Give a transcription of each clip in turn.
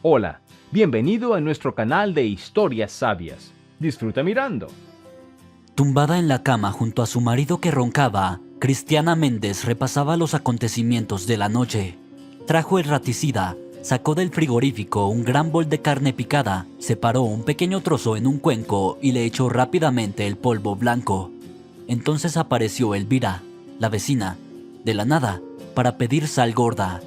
Hola, bienvenido a nuestro canal de historias sabias. Disfruta mirando. Tumbada en la cama junto a su marido que roncaba, Cristiana Méndez repasaba los acontecimientos de la noche. Trajo el raticida, sacó del frigorífico un gran bol de carne picada, separó un pequeño trozo en un cuenco y le echó rápidamente el polvo blanco. Entonces apareció Elvira, la vecina, de la nada, para pedir sal gorda.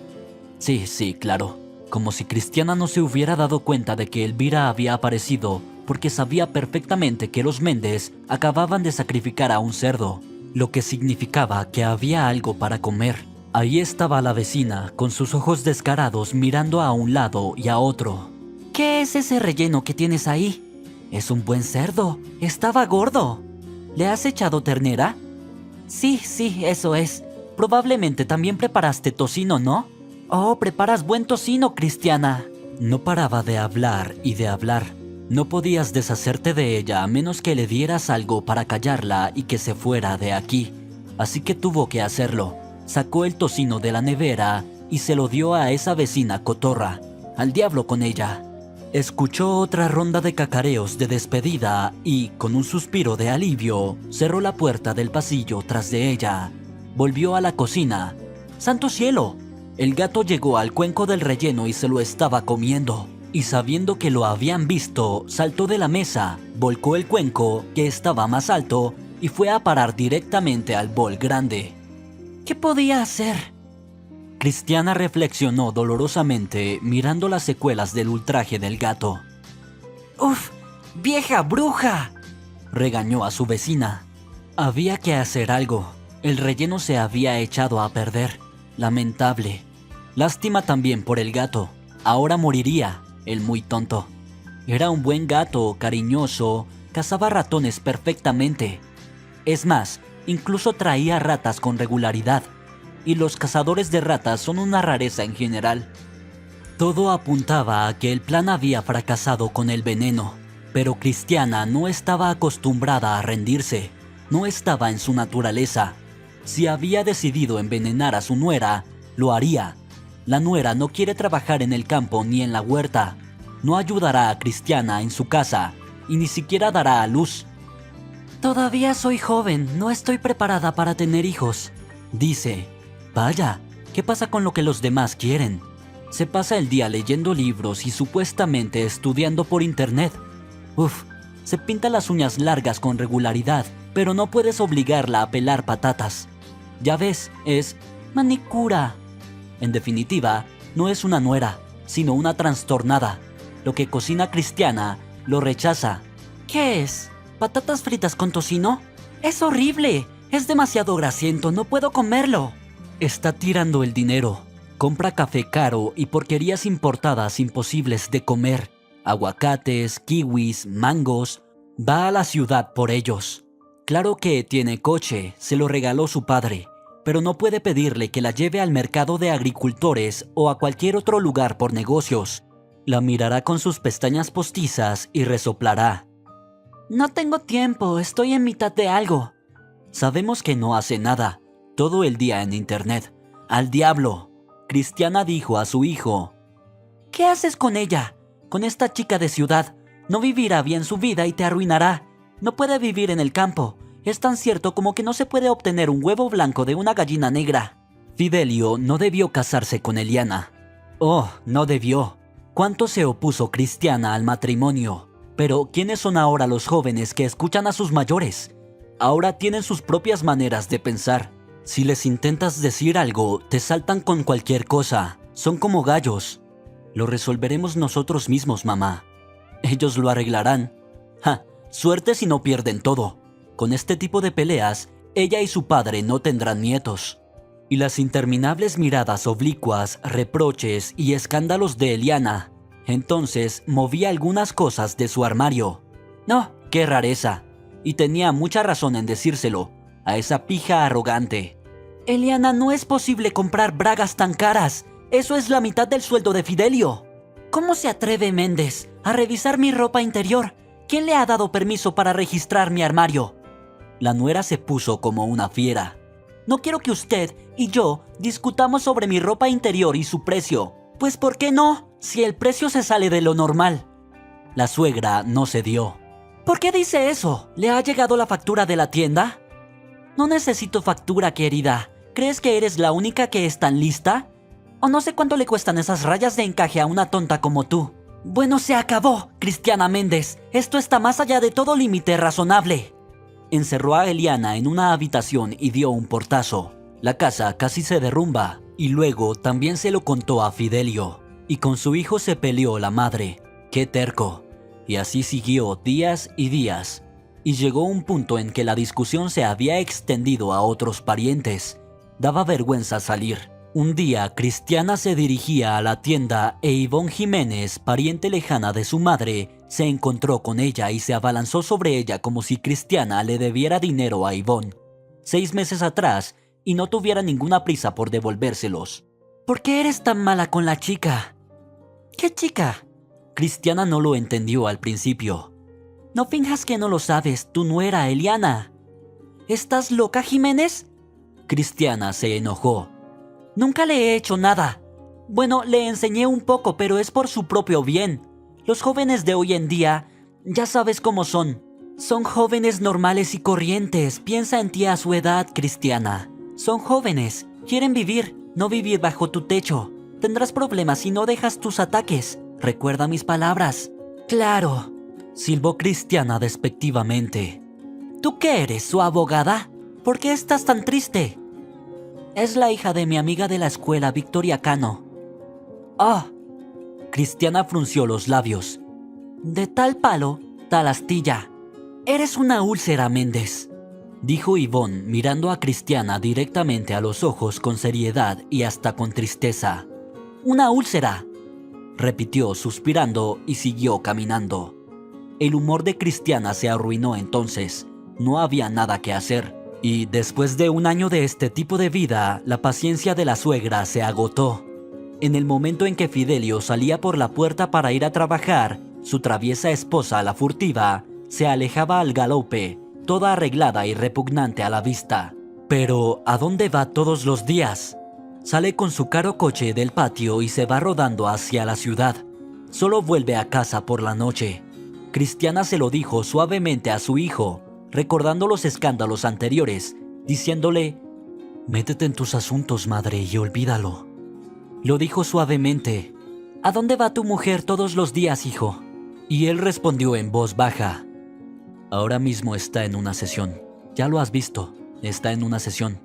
Sí, claro, como si Cristiana no se hubiera dado cuenta de que Elvira había aparecido, porque sabía perfectamente que los Méndez acababan de sacrificar a un cerdo, lo que significaba que había algo para comer. Ahí estaba la vecina, con sus ojos descarados mirando a un lado y a otro. ¿Qué es ese relleno que tienes ahí? Es un buen cerdo, estaba gordo. ¿Le has echado ternera? Sí, eso es. Probablemente también preparaste tocino, ¿no? Oh, preparas buen tocino, Cristiana. No paraba de hablar y de hablar. No podías deshacerte de ella a menos que le dieras algo para callarla y que se fuera de aquí. Así que tuvo que hacerlo. Sacó el tocino de la nevera y se lo dio a esa vecina cotorra. Al diablo con ella. Escuchó otra ronda de cacareos de despedida y, con un suspiro de alivio, cerró la puerta del pasillo tras de ella. Volvió a la cocina. ¡Santo cielo! El gato llegó al cuenco del relleno y se lo estaba comiendo. Y sabiendo que lo habían visto, saltó de la mesa, volcó el cuenco, que estaba más alto, y fue a parar directamente al bol grande. ¿Qué podía hacer? Cristiana reflexionó dolorosamente, mirando las secuelas del ultraje del gato. ¡Uf! ¡Vieja bruja!, regañó a su vecina. Había que hacer algo. El relleno se había echado a perder. Lamentable. Lástima también por el gato. Ahora moriría. El muy tonto. Era un buen gato, cariñoso, cazaba ratones perfectamente. Es más, incluso traía ratas con regularidad. Y los cazadores de ratas son una rareza en general. Todo apuntaba a que el plan había fracasado con el veneno. Pero Cristiana no estaba acostumbrada a rendirse. No estaba en su naturaleza. Si había decidido envenenar a su nuera, lo haría. La nuera no quiere trabajar en el campo ni en la huerta. No ayudará a Cristiana en su casa y ni siquiera dará a luz. Todavía soy joven, no estoy preparada para tener hijos, dice. Vaya, ¿qué pasa con lo que los demás quieren? Se pasa el día leyendo libros y supuestamente estudiando por internet. Se pinta las uñas largas con regularidad, pero no puedes obligarla a pelar patatas. Ya ves, es manicura. En definitiva, no es una nuera, sino una trastornada. Lo que cocina Cristiana lo rechaza. ¿Qué es? ¿Patatas fritas con tocino? ¡Es horrible! Es demasiado grasiento, no puedo comerlo. Está tirando el dinero. Compra café caro y porquerías importadas imposibles de comer. Aguacates, kiwis, mangos. Va a la ciudad por ellos. Claro que tiene coche, se lo regaló su padre. Pero no puede pedirle que la lleve al mercado de agricultores o a cualquier otro lugar por negocios. La mirará con sus pestañas postizas y resoplará. No tengo tiempo, estoy en mitad de algo. Sabemos que no hace nada, todo el día en internet. ¡Al diablo!, Cristiana dijo a su hijo. ¿Qué haces con ella? Con esta chica de ciudad. No vivirá bien su vida y te arruinará. No puede vivir en el campo. Es tan cierto como que no se puede obtener un huevo blanco de una gallina negra. Fidelio no debió casarse con Eliana. Oh, no debió. ¿Cuánto se opuso Cristiana al matrimonio? Pero, ¿quiénes son ahora los jóvenes que escuchan a sus mayores? Ahora tienen sus propias maneras de pensar. Si les intentas decir algo, te saltan con cualquier cosa. Son como gallos. Lo resolveremos nosotros mismos, mamá. Ellos lo arreglarán. Suerte si no pierden todo. Con este tipo de peleas, ella y su padre no tendrán nietos. Y las interminables miradas oblicuas, reproches y escándalos de Eliana. Entonces movía algunas cosas de su armario. No, qué rareza. Y tenía mucha razón en decírselo, a esa pija arrogante. Eliana, no es posible comprar bragas tan caras. Eso es la mitad del sueldo de Fidelio. ¿Cómo se atreve Méndez a revisar mi ropa interior? ¿Quién le ha dado permiso para registrar mi armario? La nuera se puso como una fiera. No quiero que usted y yo discutamos sobre mi ropa interior y su precio. Pues ¿por qué no? Si el precio se sale de lo normal. La suegra no cedió. ¿Por qué dice eso? ¿Le ha llegado la factura de la tienda? No necesito factura, querida. ¿Crees que eres la única que es tan lista? O no sé cuánto le cuestan esas rayas de encaje a una tonta como tú. Bueno, se acabó, Cristiana Méndez. Esto está más allá de todo límite razonable. Encerró a Eliana en una habitación y dio un portazo. La casa casi se derrumba. Y luego también se lo contó a Fidelio. Y con su hijo se peleó la madre. ¡Qué terco! Y así siguió días y días. Y llegó un punto en que la discusión se había extendido a otros parientes. Daba vergüenza salir. Un día, Cristiana se dirigía a la tienda e Ivonne Jiménez, pariente lejana de su madre, se encontró con ella y se abalanzó sobre ella como si Cristiana le debiera dinero a Ivonne 6 meses atrás y no tuviera ninguna prisa por devolvérselos. ¿Por qué eres tan mala con la chica? ¿Qué chica? Cristiana no lo entendió al principio. No finjas que no lo sabes, tu nuera, Eliana. ¿Estás loca, Jiménez? Cristiana se enojó. Nunca le he hecho nada. Bueno, le enseñé un poco, pero es por su propio bien. Los jóvenes de hoy en día, ya sabes cómo son. Son jóvenes normales y corrientes. Piensa en ti a su edad, Cristiana. Son jóvenes. Quieren vivir, no vivir bajo tu techo. Tendrás problemas si no dejas tus ataques. Recuerda mis palabras. Claro, silbó Cristiana despectivamente. ¿Tú qué eres, su abogada? ¿Por qué estás tan triste? Es la hija de mi amiga de la escuela, Victoria Cano. ¡Ah! Cristiana frunció los labios. De tal palo, tal astilla. Eres una úlcera, Méndez, dijo Ivonne mirando a Cristiana directamente a los ojos con seriedad y hasta con tristeza. Una úlcera, repitió suspirando y siguió caminando. El humor de Cristiana se arruinó entonces. No había nada que hacer. Y después de un año de este tipo de vida, la paciencia de la suegra se agotó. En el momento en que Fidelio salía por la puerta para ir a trabajar, su traviesa esposa, la furtiva, se alejaba al galope, toda arreglada y repugnante a la vista. Pero, ¿a dónde va todos los días? Sale con su caro coche del patio y se va rodando hacia la ciudad. Solo vuelve a casa por la noche. Cristiana se lo dijo suavemente a su hijo, recordando los escándalos anteriores, diciéndole: «Métete en tus asuntos, madre, y olvídalo». Lo dijo suavemente: «¿A dónde va tu mujer todos los días, hijo?». Y él respondió en voz baja: «Ahora mismo está en una sesión. Ya lo has visto, está en una sesión».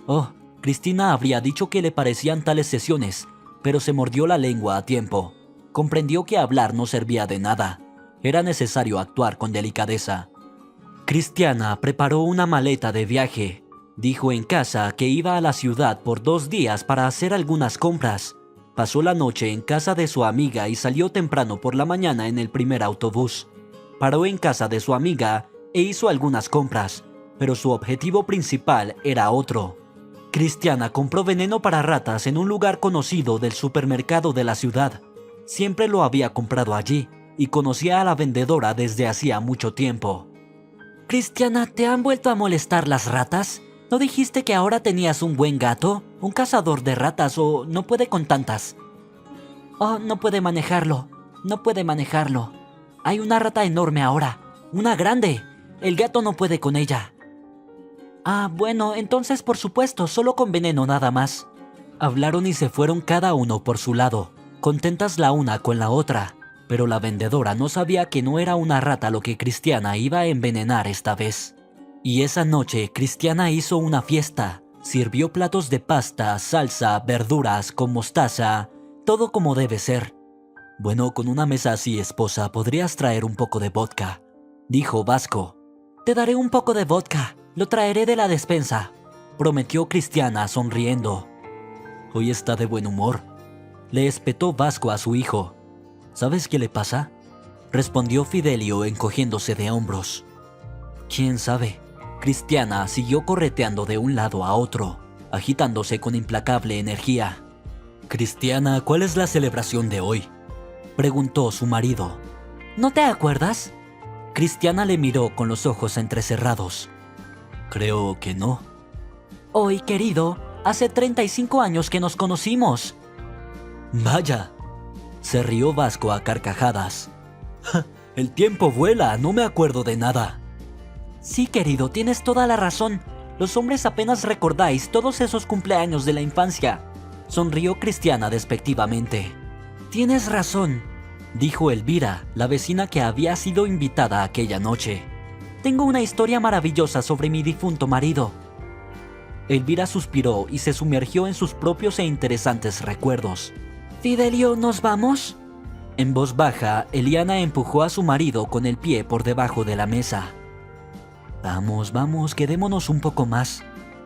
Oh, Cristina habría dicho que le parecían tales sesiones, pero se mordió la lengua a tiempo. Comprendió que hablar no servía de nada. Era necesario actuar con delicadeza. Cristiana preparó una maleta de viaje. Dijo en casa que iba a la ciudad por 2 días para hacer algunas compras. Pasó la noche en casa de su amiga y salió temprano por la mañana en el primer autobús. Paró en casa de su amiga e hizo algunas compras, pero su objetivo principal era otro. Cristiana compró veneno para ratas en un lugar conocido del supermercado de la ciudad. Siempre lo había comprado allí y conocía a la vendedora desde hacía mucho tiempo. «Cristiana, ¿te han vuelto a molestar las ratas? ¿No dijiste que ahora tenías un buen gato? ¿Un cazador de ratas o no puede con tantas?» «Oh, no puede manejarlo. No puede manejarlo. Hay una rata enorme ahora. Una grande. El gato no puede con ella». «Ah, bueno, entonces por supuesto, solo con veneno nada más». Hablaron y se fueron cada uno por su lado, contentas la una con la otra. Pero la vendedora no sabía que no era una rata lo que Cristiana iba a envenenar esta vez. Y esa noche Cristiana hizo una fiesta. Sirvió platos de pasta, salsa, verduras, con mostaza, todo como debe ser. «Bueno, con una mesa así, esposa, podrías traer un poco de vodka», dijo Vasco. «Te daré un poco de vodka, lo traeré de la despensa», prometió Cristiana sonriendo. «Hoy está de buen humor», le espetó Vasco a su hijo. «¿Sabes qué le pasa?», respondió Fidelio encogiéndose de hombros. «¿Quién sabe?». Cristiana siguió correteando de un lado a otro, agitándose con implacable energía. «Cristiana, ¿cuál es la celebración de hoy?», preguntó su marido. «¿No te acuerdas?». Cristiana le miró con los ojos entrecerrados. «Creo que no». «Hoy, querido, hace 35 años que nos conocimos». «Vaya», Se rió Vasco a carcajadas. El tiempo vuela, no me acuerdo de nada. Sí, querido, tienes toda la razón. Los hombres apenas recordáis todos esos cumpleaños de la infancia. Sonrió Cristiana despectivamente. Tienes razón, dijo Elvira, la vecina que había sido invitada aquella noche. Tengo una historia maravillosa sobre mi difunto marido. Elvira suspiró y se sumergió en sus propios e interesantes recuerdos. Fidelio, ¿nos vamos? En voz baja, Eliana empujó a su marido con el pie por debajo de la mesa. Vamos, vamos, quedémonos un poco más.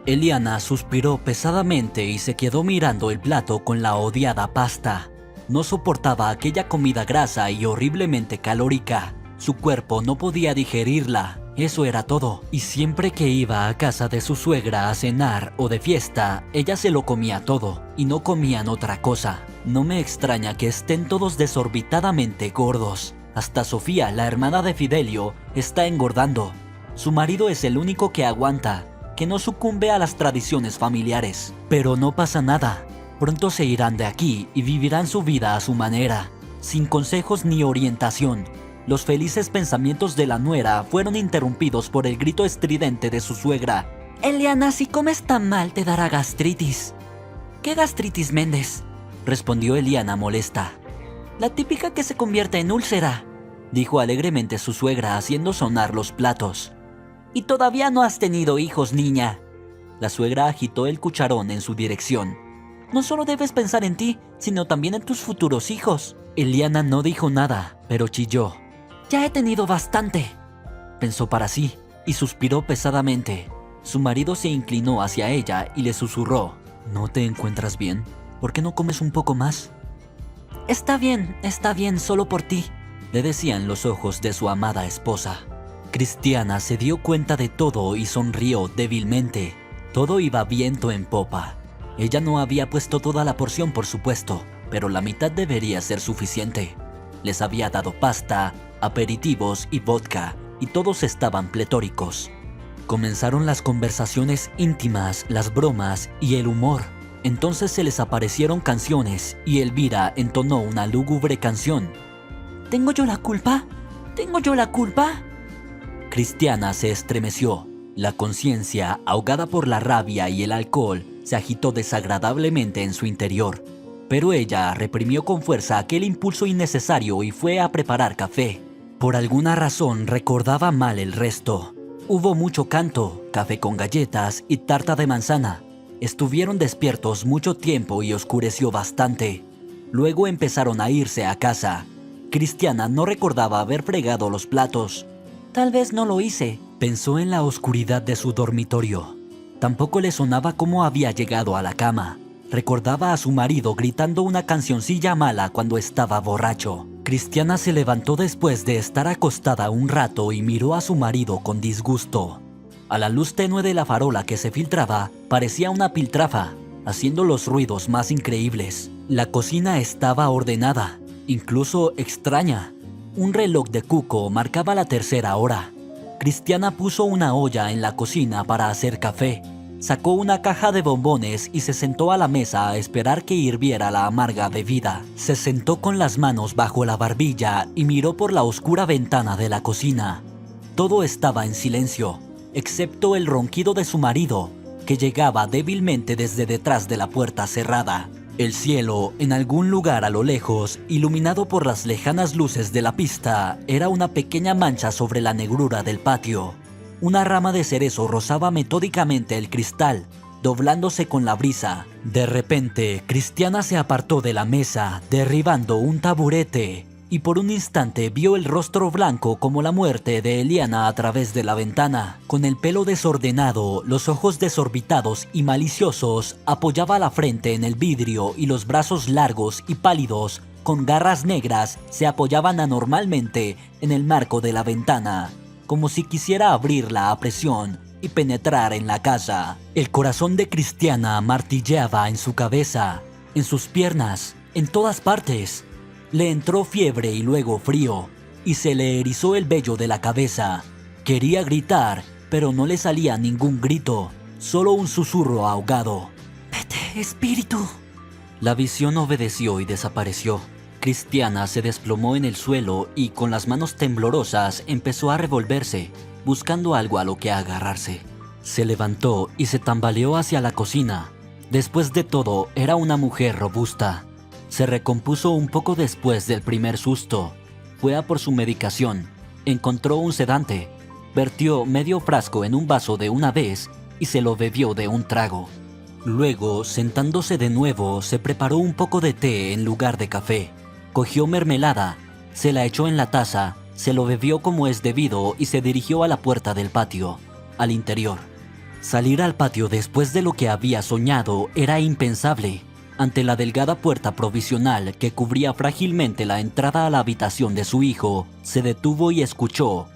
Eliana suspiró pesadamente y se quedó mirando el plato con la odiada pasta. No soportaba aquella comida grasa y horriblemente calórica. Su cuerpo no podía digerirla, eso era todo. Y siempre que iba a casa de su suegra a cenar o de fiesta, ella se lo comía todo y no comían otra cosa. No me extraña que estén todos desorbitadamente gordos. Hasta Sofía, la hermana de Fidelio, está engordando. Su marido es el único que aguanta, que no sucumbe a las tradiciones familiares. Pero no pasa nada. Pronto se irán de aquí y vivirán su vida a su manera, sin consejos ni orientación. Los felices pensamientos de la nuera fueron interrumpidos por el grito estridente de su suegra. Eliana, si comes tan mal te dará gastritis. ¿Qué gastritis, Méndez?, respondió Eliana molesta. La típica que se convierte en úlcera, dijo alegremente su suegra haciendo sonar los platos. Y todavía no has tenido hijos, niña. La suegra agitó el cucharón en su dirección. No solo debes pensar en ti, sino también en tus futuros hijos. Eliana no dijo nada, pero chilló. Ya he tenido bastante, pensó para sí, y suspiró pesadamente. Su marido se inclinó hacia ella y le susurró. ¿No te encuentras bien? ¿Por qué no comes un poco más? Está bien, solo por ti, le decían los ojos de su amada esposa. Cristiana se dio cuenta de todo y sonrió débilmente. Todo iba viento en popa. Ella no había puesto toda la porción, por supuesto, pero la mitad debería ser suficiente. Les había dado pasta, aperitivos y vodka, y todos estaban pletóricos. Comenzaron las conversaciones íntimas, las bromas y el humor. Entonces se les aparecieron canciones y Elvira entonó una lúgubre canción. ¿Tengo yo la culpa? ¿Tengo yo la culpa? Cristiana se estremeció. La conciencia, ahogada por la rabia y el alcohol, se agitó desagradablemente en su interior. Pero ella reprimió con fuerza aquel impulso innecesario y fue a preparar café. Por alguna razón recordaba mal el resto. Hubo mucho canto, café con galletas y tarta de manzana. Estuvieron despiertos mucho tiempo y oscureció bastante. Luego empezaron a irse a casa. Cristiana no recordaba haber fregado los platos. Tal vez no lo hice, pensó en la oscuridad de su dormitorio. Tampoco le sonaba cómo había llegado a la cama. Recordaba a su marido gritando una cancioncilla mala cuando estaba borracho. Cristiana se levantó después de estar acostada un rato y miró a su marido con disgusto. A la luz tenue de la farola que se filtraba, parecía una piltrafa, haciendo los ruidos más increíbles. La cocina estaba ordenada, incluso extraña. Un reloj de cuco marcaba la 3:00 hora. Cristiana puso una olla en la cocina para hacer café. Sacó una caja de bombones y se sentó a la mesa a esperar que hirviera la amarga bebida. Se sentó con las manos bajo la barbilla y miró por la oscura ventana de la cocina. Todo estaba en silencio, excepto el ronquido de su marido, que llegaba débilmente desde detrás de la puerta cerrada. El cielo, en algún lugar a lo lejos, iluminado por las lejanas luces de la pista, era una pequeña mancha sobre la negrura del patio. Una rama de cerezo rozaba metódicamente el cristal, doblándose con la brisa. De repente, Cristiana se apartó de la mesa, derribando un taburete, y por un instante vio el rostro blanco como la muerte de Eliana a través de la ventana. Con el pelo desordenado, los ojos desorbitados y maliciosos, apoyaba la frente en el vidrio y los brazos largos y pálidos, con garras negras, se apoyaban anormalmente en el marco de la ventana, como si quisiera abrirla a presión y penetrar en la casa. El corazón de Cristiana martilleaba en su cabeza, en sus piernas, en todas partes. Le entró fiebre y luego frío, y se le erizó el vello de la cabeza. Quería gritar, pero no le salía ningún grito, solo un susurro ahogado. «Vete, espíritu». La visión obedeció y desapareció. Cristiana se desplomó en el suelo y con las manos temblorosas empezó a revolverse, buscando algo a lo que agarrarse. Se levantó y se tambaleó hacia la cocina. Después de todo, era una mujer robusta. Se recompuso un poco después del primer susto. Fue a por su medicación. Encontró un sedante. Vertió medio frasco en un vaso de una vez y se lo bebió de un trago. Luego, sentándose de nuevo, se preparó un poco de té en lugar de café. Cogió mermelada, se la echó en la taza, se lo bebió como es debido y se dirigió a la puerta del patio, al interior. Salir al patio después de lo que había soñado era impensable. Ante la delgada puerta provisional que cubría frágilmente la entrada a la habitación de su hijo, se detuvo y escuchó.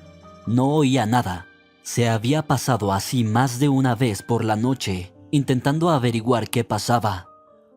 No oía nada. Se había pasado así más de una vez por la noche, intentando averiguar qué pasaba.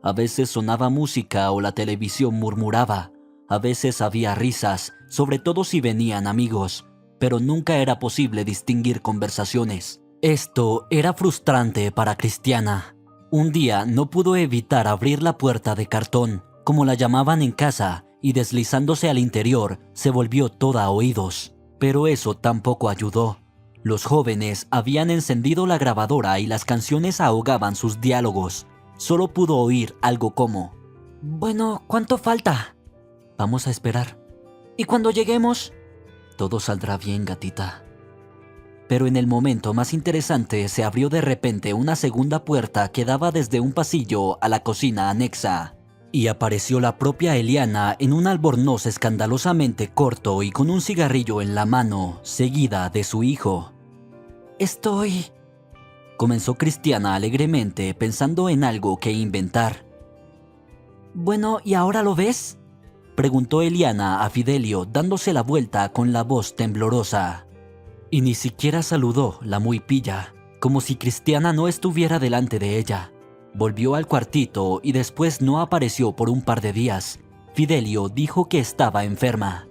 A veces sonaba música o la televisión murmuraba. A veces había risas, sobre todo si venían amigos, pero nunca era posible distinguir conversaciones. Esto era frustrante para Cristiana. Un día no pudo evitar abrir la puerta de cartón, como la llamaban en casa, y deslizándose al interior, se volvió toda oídos. Pero eso tampoco ayudó. Los jóvenes habían encendido la grabadora y las canciones ahogaban sus diálogos. Solo pudo oír algo como: «Bueno, ¿cuánto falta?» «Vamos a esperar». «¿Y cuando lleguemos?» «Todo saldrá bien, gatita». Pero en el momento más interesante se abrió de repente una segunda puerta que daba desde un pasillo a la cocina anexa. Y apareció la propia Eliana en un albornoz escandalosamente corto y con un cigarrillo en la mano, seguida de su hijo. «Estoy...» comenzó Cristiana alegremente, pensando en algo que inventar. «Bueno, ¿y ahora lo ves?», preguntó Eliana a Fidelio, dándose la vuelta con la voz temblorosa. Y ni siquiera saludó la muy pilla, como si Cristiana no estuviera delante de ella. Volvió al cuartito y después no apareció por un par de días. Fidelio dijo que estaba enferma.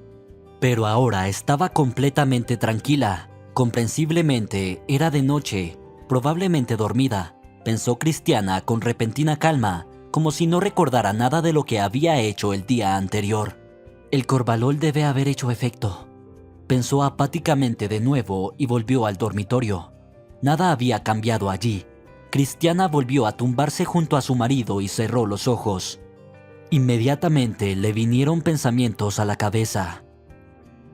Pero ahora estaba completamente tranquila. Comprensiblemente, era de noche, probablemente dormida, pensó Cristiana con repentina calma, como si no recordara nada de lo que había hecho el día anterior. El corvalol debe haber hecho efecto. Pensó apáticamente de nuevo y volvió al dormitorio. Nada había cambiado allí. Cristiana volvió a tumbarse junto a su marido y cerró los ojos. Inmediatamente le vinieron pensamientos a la cabeza.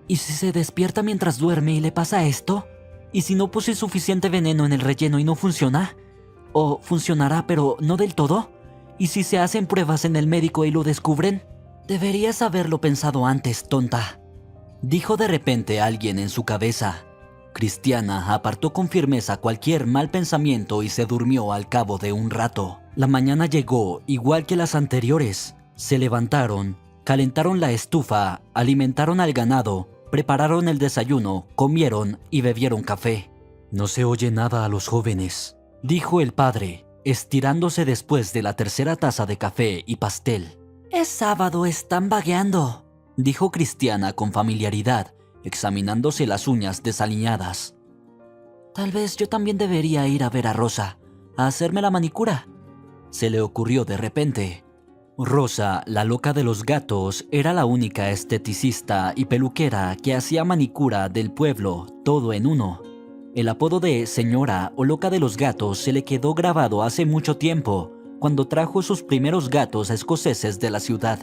¿Y si se despierta mientras duerme y le pasa esto? ¿Y si no puse suficiente veneno en el relleno y no funciona? ¿O funcionará pero no del todo? ¿Y si se hacen pruebas en el médico y lo descubren? Deberías haberlo pensado antes, tonta, dijo de repente alguien en su cabeza. Cristiana apartó con firmeza cualquier mal pensamiento y se durmió al cabo de un rato. La mañana llegó igual que las anteriores. Se levantaron, calentaron la estufa, alimentaron al ganado, prepararon el desayuno, comieron y bebieron café. «No se oye nada a los jóvenes», dijo el padre, estirándose después de la tercera taza de café y pastel. «Es sábado, están vagueando», dijo Cristiana con familiaridad, examinándose las uñas desaliñadas. «Tal vez yo también debería ir a ver a Rosa, a hacerme la manicura», se le ocurrió de repente. Rosa, la loca de los gatos, era la única esteticista y peluquera que hacía manicura del pueblo, todo en uno. El apodo de señora o loca de los gatos se le quedó grabado hace mucho tiempo, cuando trajo sus primeros gatos escoceses de la ciudad.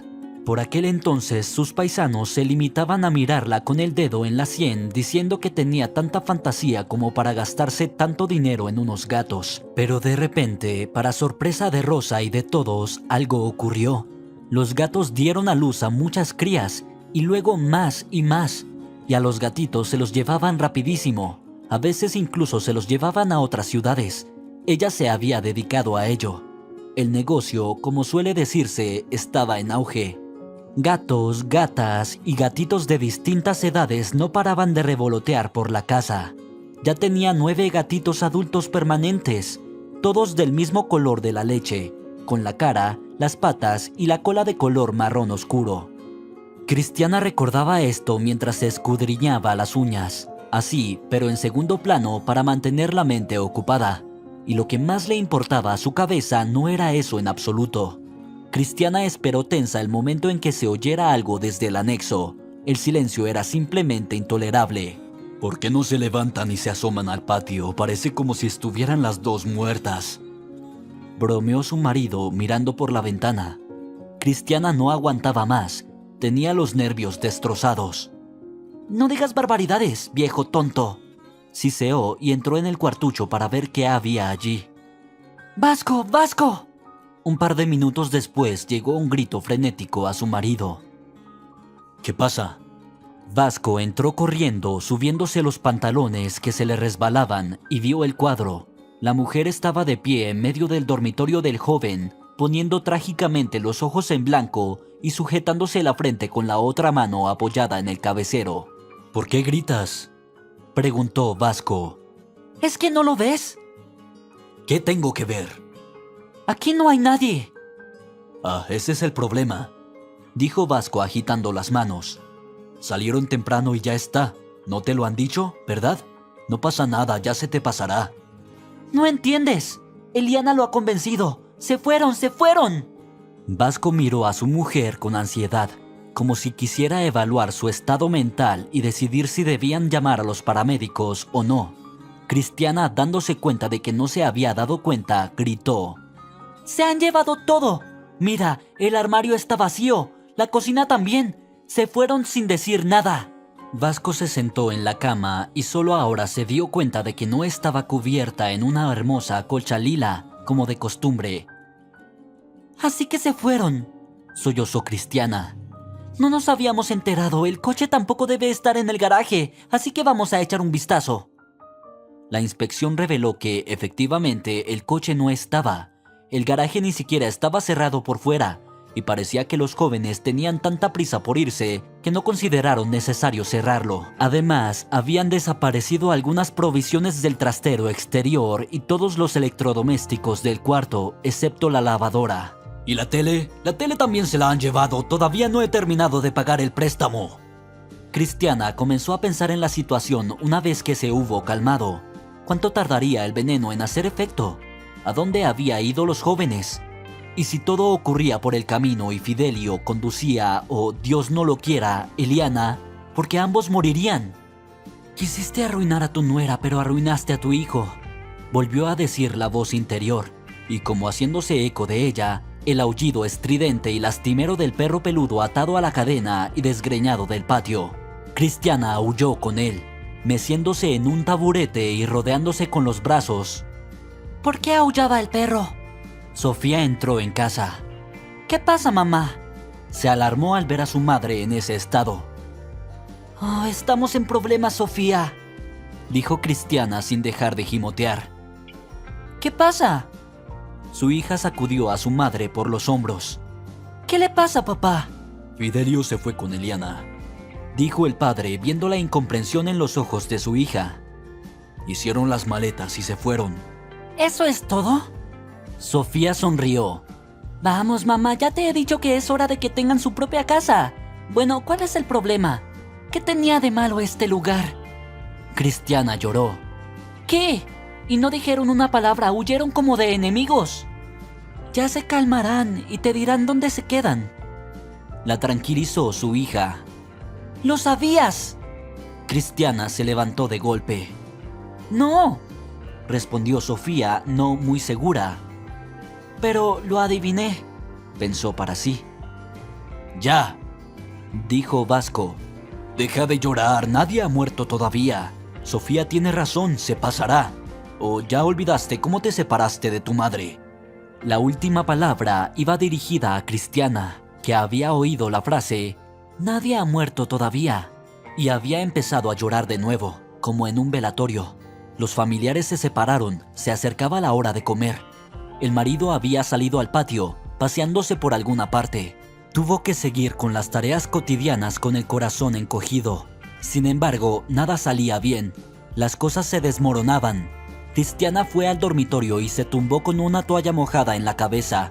Por aquel entonces sus paisanos se limitaban a mirarla con el dedo en la sien diciendo que tenía tanta fantasía como para gastarse tanto dinero en unos gatos. Pero de repente, para sorpresa de Rosa y de todos, algo ocurrió. Los gatos dieron a luz a muchas crías y luego más y más, y a los gatitos se los llevaban rapidísimo. A veces incluso se los llevaban a otras ciudades. Ella se había dedicado a ello. El negocio, como suele decirse, estaba en auge. Gatos, gatas y gatitos de distintas edades no paraban de revolotear por la casa. Ya tenía 9 gatitos adultos permanentes, todos del mismo color de la leche, con la cara, las patas y la cola de color marrón oscuro. Cristiana recordaba esto mientras se escudriñaba las uñas, así, pero en segundo plano para mantener la mente ocupada. Y lo que más le importaba a su cabeza no era eso en absoluto. Cristiana esperó tensa el momento en que se oyera algo desde el anexo. El silencio era simplemente intolerable. ¿Por qué no se levantan y se asoman al patio? Parece como si estuvieran las dos muertas. Bromeó su marido mirando por la ventana. Cristiana no aguantaba más. Tenía los nervios destrozados. «No digas barbaridades, viejo tonto», siseó y entró en el cuartucho para ver qué había allí. «¡Vasco, Vasco!». Un par de minutos después llegó un grito frenético a su marido. «¿Qué pasa?». Vasco entró corriendo, subiéndose los pantalones que se le resbalaban, y vio el cuadro. La mujer estaba de pie en medio del dormitorio del joven, poniendo trágicamente los ojos en blanco y sujetándose la frente con la otra mano apoyada en el cabecero. «¿Por qué gritas?», preguntó Vasco. «¿Es que no lo ves?». «¿Qué tengo que ver?». «Aquí no hay nadie». «Ah, ese es el problema», dijo Vasco agitando las manos. «Salieron temprano y ya está. ¿No te lo han dicho, verdad? No pasa nada, ya se te pasará». «No entiendes. Eliana lo ha convencido. ¡Se fueron, se fueron!». Vasco miró a su mujer con ansiedad, como si quisiera evaluar su estado mental y decidir si debían llamar a los paramédicos o no. Cristiana, dándose cuenta de que no se había dado cuenta, gritó: «¡Se han llevado todo! Mira, el armario está vacío, la cocina también. Se fueron sin decir nada». Vasco se sentó en la cama y solo ahora se dio cuenta de que no estaba cubierta en una hermosa colcha lila, como de costumbre. «Así que se fueron», sollozó Cristiana. «No nos habíamos enterado, el coche tampoco debe estar en el garaje, así que vamos a echar un vistazo». La inspección reveló que, efectivamente, el coche no estaba. El garaje ni siquiera estaba cerrado por fuera, y parecía que los jóvenes tenían tanta prisa por irse que no consideraron necesario cerrarlo. Además, habían desaparecido algunas provisiones del trastero exterior y todos los electrodomésticos del cuarto, excepto la lavadora. «¿Y la tele? La tele también se la han llevado, todavía no he terminado de pagar el préstamo». Cristiana comenzó a pensar en la situación una vez que se hubo calmado. ¿Cuánto tardaría el veneno en hacer efecto? ¿A dónde había ido los jóvenes? Y si todo ocurría por el camino y Fidelio conducía, o Dios no lo quiera, Eliana, porque ambos morirían. «Quisiste arruinar a tu nuera, pero arruinaste a tu hijo», volvió a decir la voz interior, y como haciéndose eco de ella, el aullido estridente y lastimero del perro peludo atado a la cadena y desgreñado del patio. Cristiana aulló con él, meciéndose en un taburete y rodeándose con los brazos. «¿Por qué aullaba el perro?». Sofía entró en casa. «¿Qué pasa, mamá?». Se alarmó al ver a su madre en ese estado. «Oh, estamos en problemas, Sofía», dijo Cristiana sin dejar de gimotear. «¿Qué pasa?». Su hija sacudió a su madre por los hombros. «¿Qué le pasa, papá?». «Fidelio se fue con Eliana», dijo el padre viendo la incomprensión en los ojos de su hija. «Hicieron las maletas y se fueron». «¿Eso es todo?». Sofía sonrió. «Vamos, mamá, ya te he dicho que es hora de que tengan su propia casa. Bueno, ¿cuál es el problema? ¿Qué tenía de malo este lugar?». Cristiana lloró. «¿Qué? Y no dijeron una palabra, huyeron como de enemigos». «Ya se calmarán y te dirán dónde se quedan». La tranquilizó su hija. «¡Lo sabías!». Cristiana se levantó de golpe. «No», respondió Sofía, no muy segura. «Pero lo adiviné», pensó para sí. «Ya», dijo Vasco. «Deja de llorar, nadie ha muerto todavía. Sofía tiene razón, se pasará. ¿O ya olvidaste cómo te separaste de tu madre?». La última palabra iba dirigida a Cristiana, que había oído la frase «nadie ha muerto todavía», y había empezado a llorar de nuevo, como en un velatorio. Los familiares se separaron, se acercaba la hora de comer. El marido había salido al patio, paseándose por alguna parte. Tuvo que seguir con las tareas cotidianas con el corazón encogido. Sin embargo, nada salía bien. Las cosas se desmoronaban. Cristiana fue al dormitorio y se tumbó con una toalla mojada en la cabeza.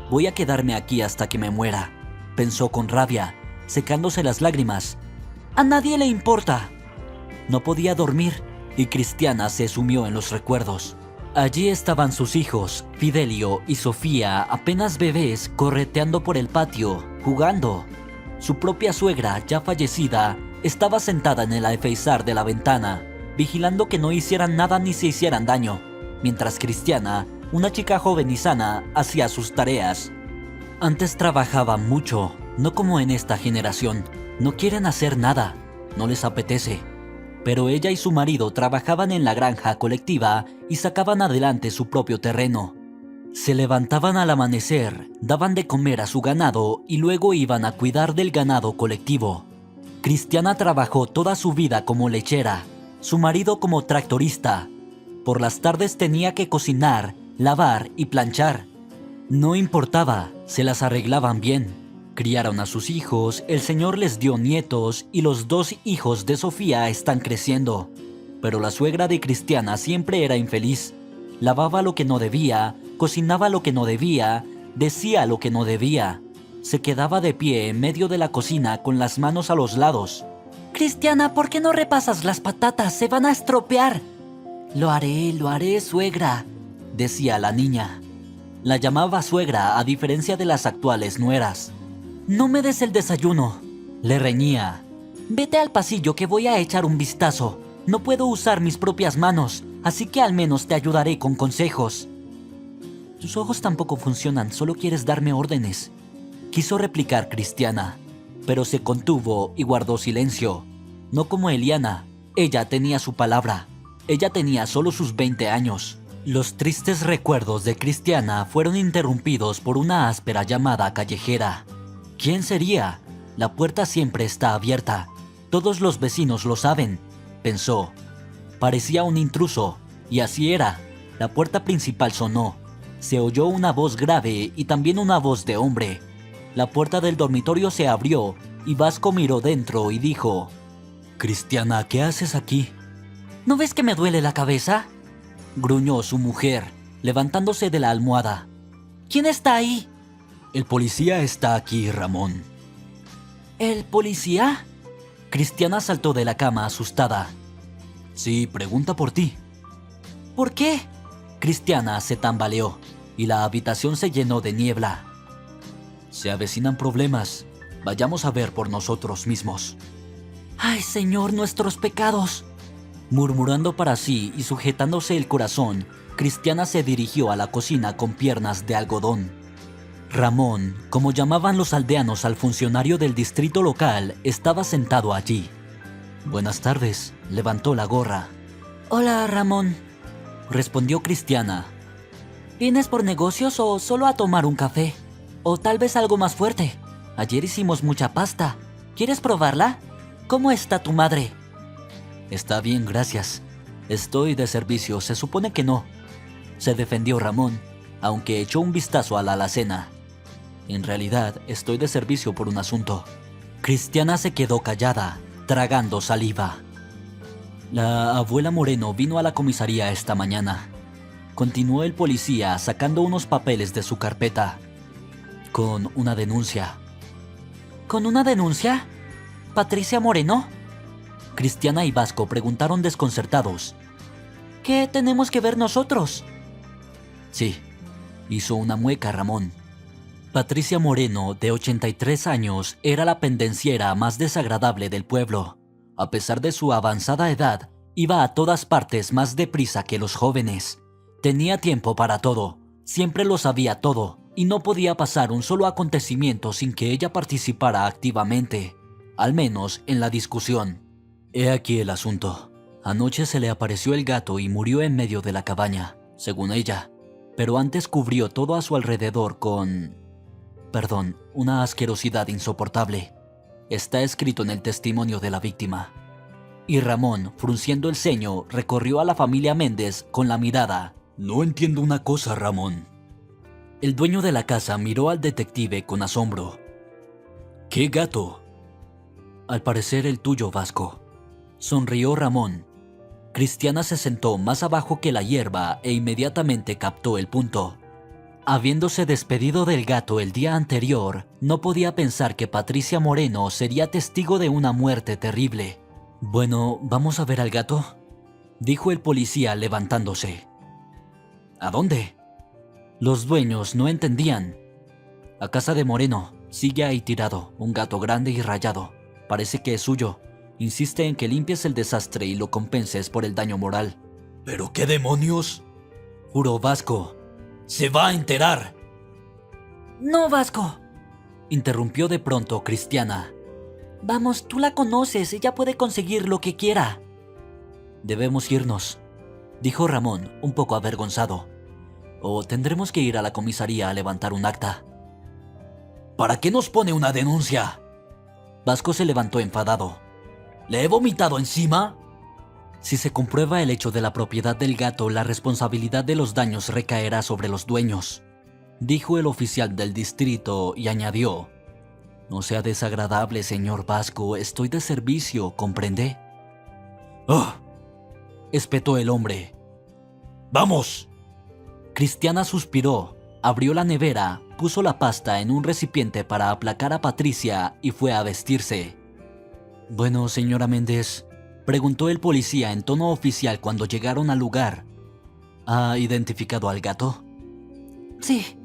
«Voy a quedarme aquí hasta que me muera», pensó con rabia, secándose las lágrimas. «A nadie le importa». No podía dormir y Cristiana se sumió en los recuerdos. Allí estaban sus hijos, Fidelio y Sofía, apenas bebés, correteando por el patio, jugando. Su propia suegra, ya fallecida, estaba sentada en el alféizar de la ventana, vigilando que no hicieran nada ni se hicieran daño, mientras Cristiana, una chica joven y sana, hacía sus tareas. Antes trabajaban mucho, no como en esta generación. No quieren hacer nada, no les apetece. Pero ella y su marido trabajaban en la granja colectiva y sacaban adelante su propio terreno. Se levantaban al amanecer, daban de comer a su ganado y luego iban a cuidar del ganado colectivo. Cristiana trabajó toda su vida como lechera, su marido como tractorista. Por las tardes tenía que cocinar, lavar y planchar. No importaba, se las arreglaban bien. Criaron a sus hijos, el Señor les dio nietos y los 2 hijos de Sofía están creciendo. Pero la suegra de Cristiana siempre era infeliz. Lavaba lo que no debía, cocinaba lo que no debía, decía lo que no debía. Se quedaba de pie en medio de la cocina con las manos a los lados. «Cristiana, ¿por qué no repasas las patatas? Se van a estropear». Lo haré, suegra», decía la niña. La llamaba suegra a diferencia de las actuales nueras. «No me des el desayuno», le reñía. «Vete al pasillo que voy a echar un vistazo. No puedo usar mis propias manos, así que al menos te ayudaré con consejos». «Tus ojos tampoco funcionan, solo quieres darme órdenes», quiso replicar Cristiana, pero se contuvo y guardó silencio. No como Eliana, ella tenía su palabra. Ella tenía solo sus 20 años. Los tristes recuerdos de Cristiana fueron interrumpidos por una áspera llamada callejera. ¿Quién sería? La puerta siempre está abierta. Todos los vecinos lo saben, pensó. Parecía un intruso, y así era. La puerta principal sonó. Se oyó una voz grave y también una voz de hombre. La puerta del dormitorio se abrió y Vasco miró dentro y dijo: «Cristiana, ¿qué haces aquí?» «¿No ves que me duele la cabeza?», gruñó su mujer, levantándose de la almohada. «¿Quién está ahí?». «El policía está aquí, Ramón». «¿El policía?». Cristiana saltó de la cama asustada. «Sí, pregunta por ti». «¿Por qué?». Cristiana se tambaleó y la habitación se llenó de niebla. «Se avecinan problemas. Vayamos a ver por nosotros mismos». «Ay, Señor, nuestros pecados». Murmurando para sí y sujetándose el corazón, Cristiana se dirigió a la cocina con piernas de algodón. Ramón, como llamaban los aldeanos al funcionario del distrito local, estaba sentado allí. «Buenas tardes», levantó la gorra. «Hola, Ramón», respondió Cristiana. «¿Vienes por negocios o solo a tomar un café? O tal vez algo más fuerte. Ayer hicimos mucha pasta. ¿Quieres probarla? ¿Cómo está tu madre?». «Está bien, gracias. Estoy de servicio, se supone que no», se defendió Ramón, aunque echó un vistazo a la alacena. «En realidad, estoy de servicio por un asunto». Cristiana se quedó callada, tragando saliva. «La abuela Moreno vino a la comisaría esta mañana», continuó el policía sacando unos papeles de su carpeta. «Con una denuncia». «¿Con una denuncia? ¿Patricia Moreno?». Cristiana y Vasco preguntaron desconcertados. «¿Qué tenemos que ver nosotros?». «Sí», hizo una mueca Ramón. Patricia Moreno, de 83 años, era la pendenciera más desagradable del pueblo. A pesar de su avanzada edad, iba a todas partes más deprisa que los jóvenes. Tenía tiempo para todo, siempre lo sabía todo, y no podía pasar un solo acontecimiento sin que ella participara activamente, al menos en la discusión. He aquí el asunto. Anoche se le apareció el gato y murió en medio de la cabaña, según ella, pero antes cubrió todo a su alrededor con... una asquerosidad insoportable. Está escrito en el testimonio de la víctima. Y Ramón, frunciendo el ceño, recorrió a la familia Méndez con la mirada. «No entiendo una cosa, Ramón». El dueño de la casa miró al detective con asombro. «¿Qué gato?». «Al parecer el tuyo, Vasco», sonrió Ramón. Cristiana se sentó más abajo que la hierba e inmediatamente captó el punto. Habiéndose despedido del gato el día anterior, no podía pensar que Patricia Moreno sería testigo de una muerte terrible. «Bueno, ¿vamos a ver al gato?», dijo el policía levantándose. ¿A dónde? Los dueños no entendían. A casa de Moreno. Sigue ahí tirado, un gato grande y rayado. Parece que es suyo. Insiste en que limpies el desastre y lo compenses por el daño moral. ¿Pero qué demonios? Juró Vasco. ¡Se va a enterar! No, Vasco. Interrumpió de pronto Cristiana. Vamos, tú la conoces, ella puede conseguir lo que quiera. Debemos irnos, dijo Ramón, un poco avergonzado. O tendremos que ir a la comisaría a levantar un acta. ¿Para qué nos pone una denuncia? Vasco se levantó enfadado. ¿Le he vomitado encima? Si se comprueba el hecho de la propiedad del gato, la responsabilidad de los daños recaerá sobre los dueños, dijo el oficial del distrito y añadió: no sea desagradable, señor Vasco, estoy de servicio, ¿comprende? ¡Oh! Espetó el hombre. ¡Vamos! Cristiana suspiró, abrió la nevera, puso la pasta en un recipiente para aplacar a Patricia y fue a vestirse. Bueno, señora Méndez, preguntó el policía en tono oficial cuando llegaron al lugar. ¿Ha identificado al gato? Sí.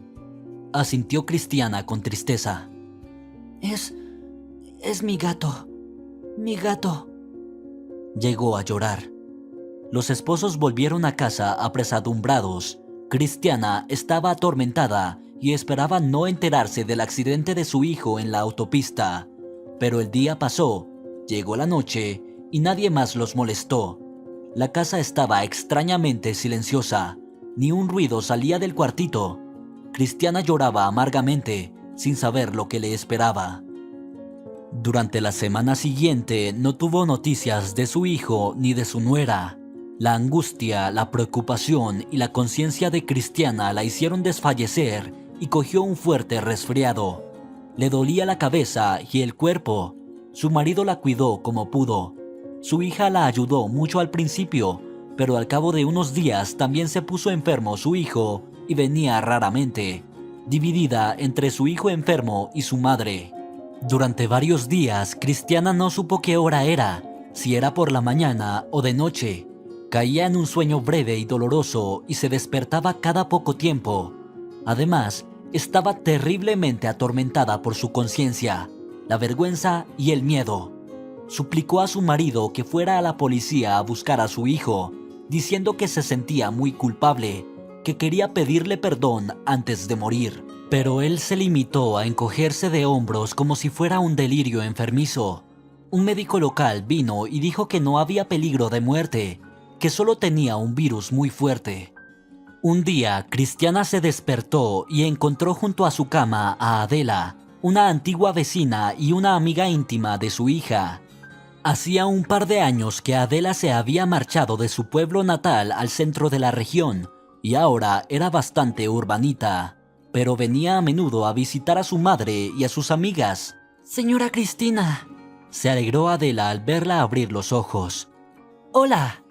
Asintió Cristiana con tristeza. Es mi gato. Mi gato. Llegó a llorar. Los esposos volvieron a casa apresadumbrados. Cristiana estaba atormentada y esperaba no enterarse del accidente de su hijo en la autopista. Pero el día pasó, llegó la noche y nadie más los molestó. La casa estaba extrañamente silenciosa. Ni un ruido salía del cuartito. Cristiana lloraba amargamente, sin saber lo que le esperaba. Durante la semana siguiente no tuvo noticias de su hijo ni de su nuera. La angustia, la preocupación y la conciencia de Cristiana la hicieron desfallecer y cogió un fuerte resfriado. Le dolía la cabeza y el cuerpo. Su marido la cuidó como pudo. Su hija la ayudó mucho al principio, pero al cabo de unos días también se puso enfermo su hijo y venía raramente, dividida entre su hijo enfermo y su madre. Durante varios días, Cristiana no supo qué hora era, si era por la mañana o de noche. Caía en un sueño breve y doloroso y se despertaba cada poco tiempo. Además, estaba terriblemente atormentada por su conciencia, la vergüenza y el miedo. Suplicó a su marido que fuera a la policía a buscar a su hijo, diciendo que se sentía muy culpable, que quería pedirle perdón antes de morir. Pero él se limitó a encogerse de hombros como si fuera un delirio enfermizo. Un médico local vino y dijo que no había peligro de muerte, que solo tenía un virus muy fuerte. Un día, Cristiana se despertó y encontró junto a su cama a Adela, una antigua vecina y una amiga íntima de su hija. Hacía un par de años que Adela se había marchado de su pueblo natal al centro de la región y ahora era bastante urbanita, pero venía a menudo a visitar a su madre y a sus amigas. Señora Cristina. Se alegró Adela al verla abrir los ojos. Hola.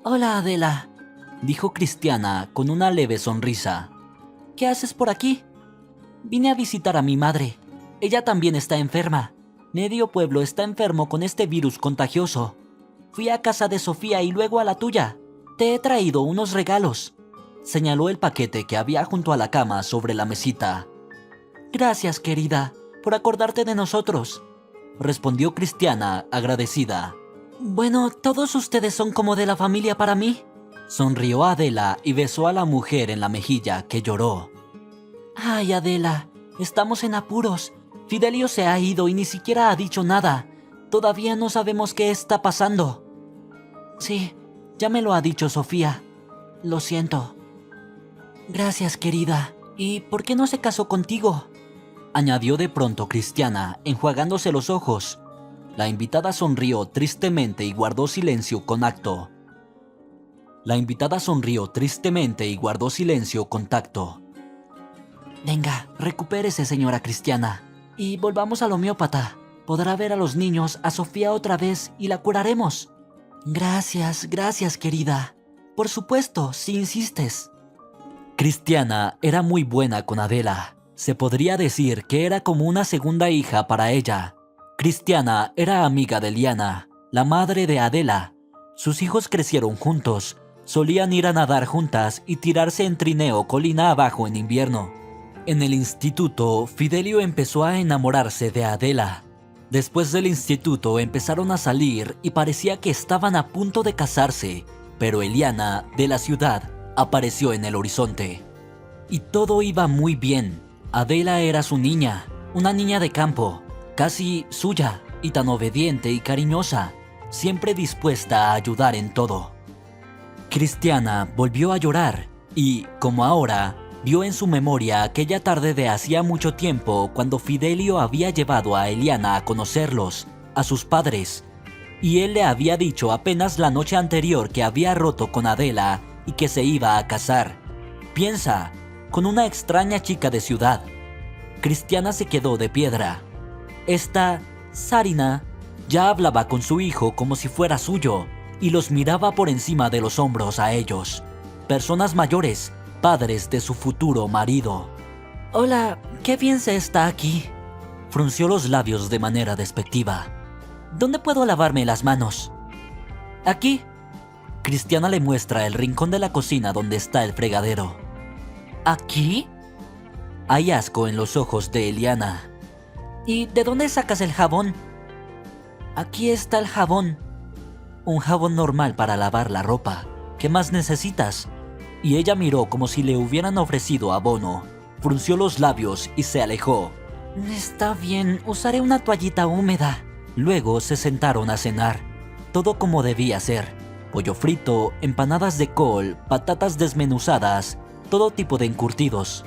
Hola, Adela, dijo Cristiana con una leve sonrisa. ¿Qué haces por aquí? Vine a visitar a mi madre. Ella también está enferma. Medio pueblo está enfermo con este virus contagioso. Fui a casa de Sofía y luego a la tuya. Te he traído unos regalos. Señaló el paquete que había junto a la cama sobre la mesita. Gracias, querida, por acordarte de nosotros, respondió Cristiana, agradecida. Bueno, todos ustedes son como de la familia para mí. Sonrió Adela y besó a la mujer en la mejilla, que lloró. Ay, Adela, estamos en apuros. Fidelio se ha ido y ni siquiera ha dicho nada. Todavía no sabemos qué está pasando. Sí, ya me lo ha dicho Sofía. Lo siento. Gracias, querida. ¿Y por qué no se casó contigo? Añadió de pronto Cristiana, enjuagándose los ojos. La invitada sonrió tristemente y guardó silencio con tacto. Venga, recupérese, señora Cristiana, y volvamos al homeópata. Podrá ver a los niños, a Sofía otra vez y la curaremos. Gracias, querida. Por supuesto, si insistes. Cristiana era muy buena con Adela. Se podría decir que era como una segunda hija para ella. Cristiana era amiga de Liana, la madre de Adela. Sus hijos crecieron juntos. Solían ir a nadar juntas y tirarse en trineo colina abajo en invierno. En el instituto, Fidelio empezó a enamorarse de Adela. Después del instituto empezaron a salir y parecía que estaban a punto de casarse, pero Eliana, de la ciudad, apareció en el horizonte. Y todo iba muy bien. Adela era su niña, una niña de campo, casi suya, y tan obediente y cariñosa, siempre dispuesta a ayudar en todo. Cristiana volvió a llorar y, como ahora, vio en su memoria aquella tarde de hacía mucho tiempo cuando Fidelio había llevado a Eliana a conocerlos, a sus padres, y él le había dicho apenas la noche anterior que había roto con Adela y que se iba a casar. Piensa, con una extraña chica de ciudad. Cristiana se quedó de piedra. Esta Sarina ya hablaba con su hijo como si fuera suyo y los miraba por encima de los hombros a ellos, personas mayores, padres de su futuro marido. Hola, qué bien se está aquí. Frunció los labios de manera despectiva. ¿Dónde puedo lavarme las manos? Aquí. Cristiana le muestra el rincón de la cocina donde está el fregadero. ¿Aquí? Hay asco en los ojos de Eliana. ¿Y de dónde sacas el jabón? Aquí está el jabón. Un jabón normal para lavar la ropa. ¿Qué más necesitas? Y ella miró como si le hubieran ofrecido abono. Frunció los labios y se alejó. Está bien, usaré una toallita húmeda. Luego se sentaron a cenar. Todo como debía ser. Pollo frito, empanadas de col, patatas desmenuzadas, todo tipo de encurtidos.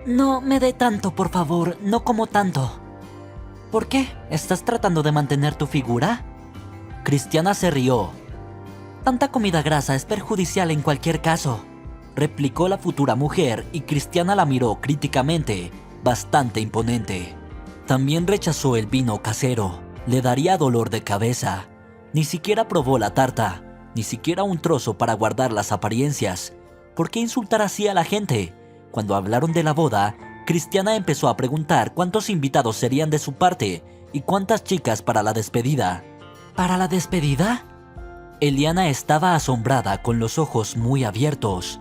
No me dé tanto, por favor, no como tanto. ¿Por qué? ¿Estás tratando de mantener tu figura? Cristiana se rió. Tanta comida grasa es perjudicial en cualquier caso, replicó la futura mujer y Cristiana la miró críticamente, bastante imponente. También rechazó el vino casero, le daría dolor de cabeza. Ni siquiera probó la tarta, ni siquiera un trozo para guardar las apariencias. ¿Por qué insultar así a la gente? Cuando hablaron de la boda, Cristiana empezó a preguntar cuántos invitados serían de su parte y cuántas chicas para la despedida. ¿Para la despedida? Eliana estaba asombrada con los ojos muy abiertos.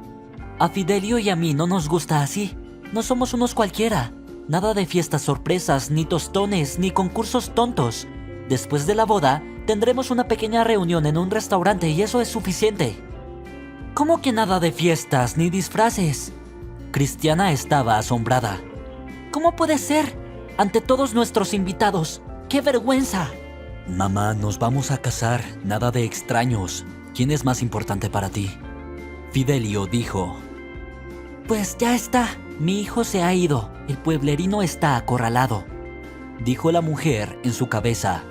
A Fidelio y a mí no nos gusta así. No somos unos cualquiera. Nada de fiestas sorpresas, ni tostones, ni concursos tontos. Después de la boda, tendremos una pequeña reunión en un restaurante y eso es suficiente. ¿Cómo que nada de fiestas ni disfraces? Cristiana estaba asombrada. ¿Cómo puede ser? Ante todos nuestros invitados. ¡Qué vergüenza! Mamá, nos vamos a casar, nada de extraños. ¿Quién es más importante para ti? Fidelio dijo. Pues ya está, mi hijo se ha ido, el pueblerino está acorralado, dijo la mujer en su cabeza.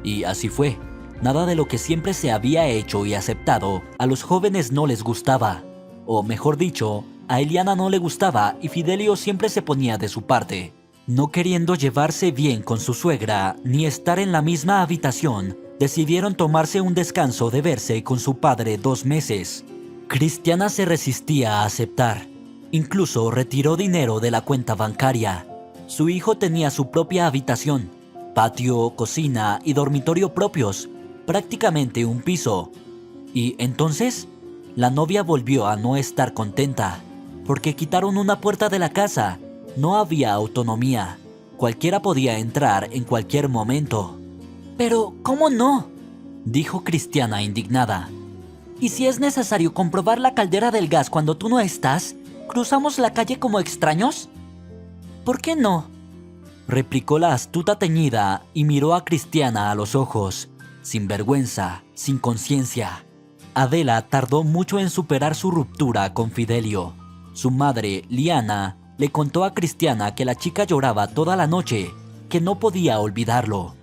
Y así fue. Nada de lo que siempre se había hecho y aceptado a los jóvenes no les gustaba. O mejor dicho, a Eliana no le gustaba y Fidelio siempre se ponía de su parte. No queriendo llevarse bien con su suegra ni estar en la misma habitación, decidieron tomarse un descanso de verse con su padre 2 meses. Cristiana se resistía a aceptar. Incluso retiró dinero de la cuenta bancaria. Su hijo tenía su propia habitación, patio, cocina y dormitorio propios, prácticamente un piso. Y entonces, la novia volvió a no estar contenta, porque quitaron una puerta de la casa. No había autonomía. Cualquiera podía entrar en cualquier momento. Pero, ¿cómo no?, dijo Cristiana indignada. ¿Y si es necesario comprobar la caldera del gas cuando tú no estás? ¿Cruzamos la calle como extraños? ¿Por qué no?, replicó la astuta teñida y miró a Cristiana a los ojos, sin vergüenza, sin conciencia. Adela tardó mucho en superar su ruptura con Fidelio. Su madre, Liana, le contó a Cristiana que la chica lloraba toda la noche, que no podía olvidarlo.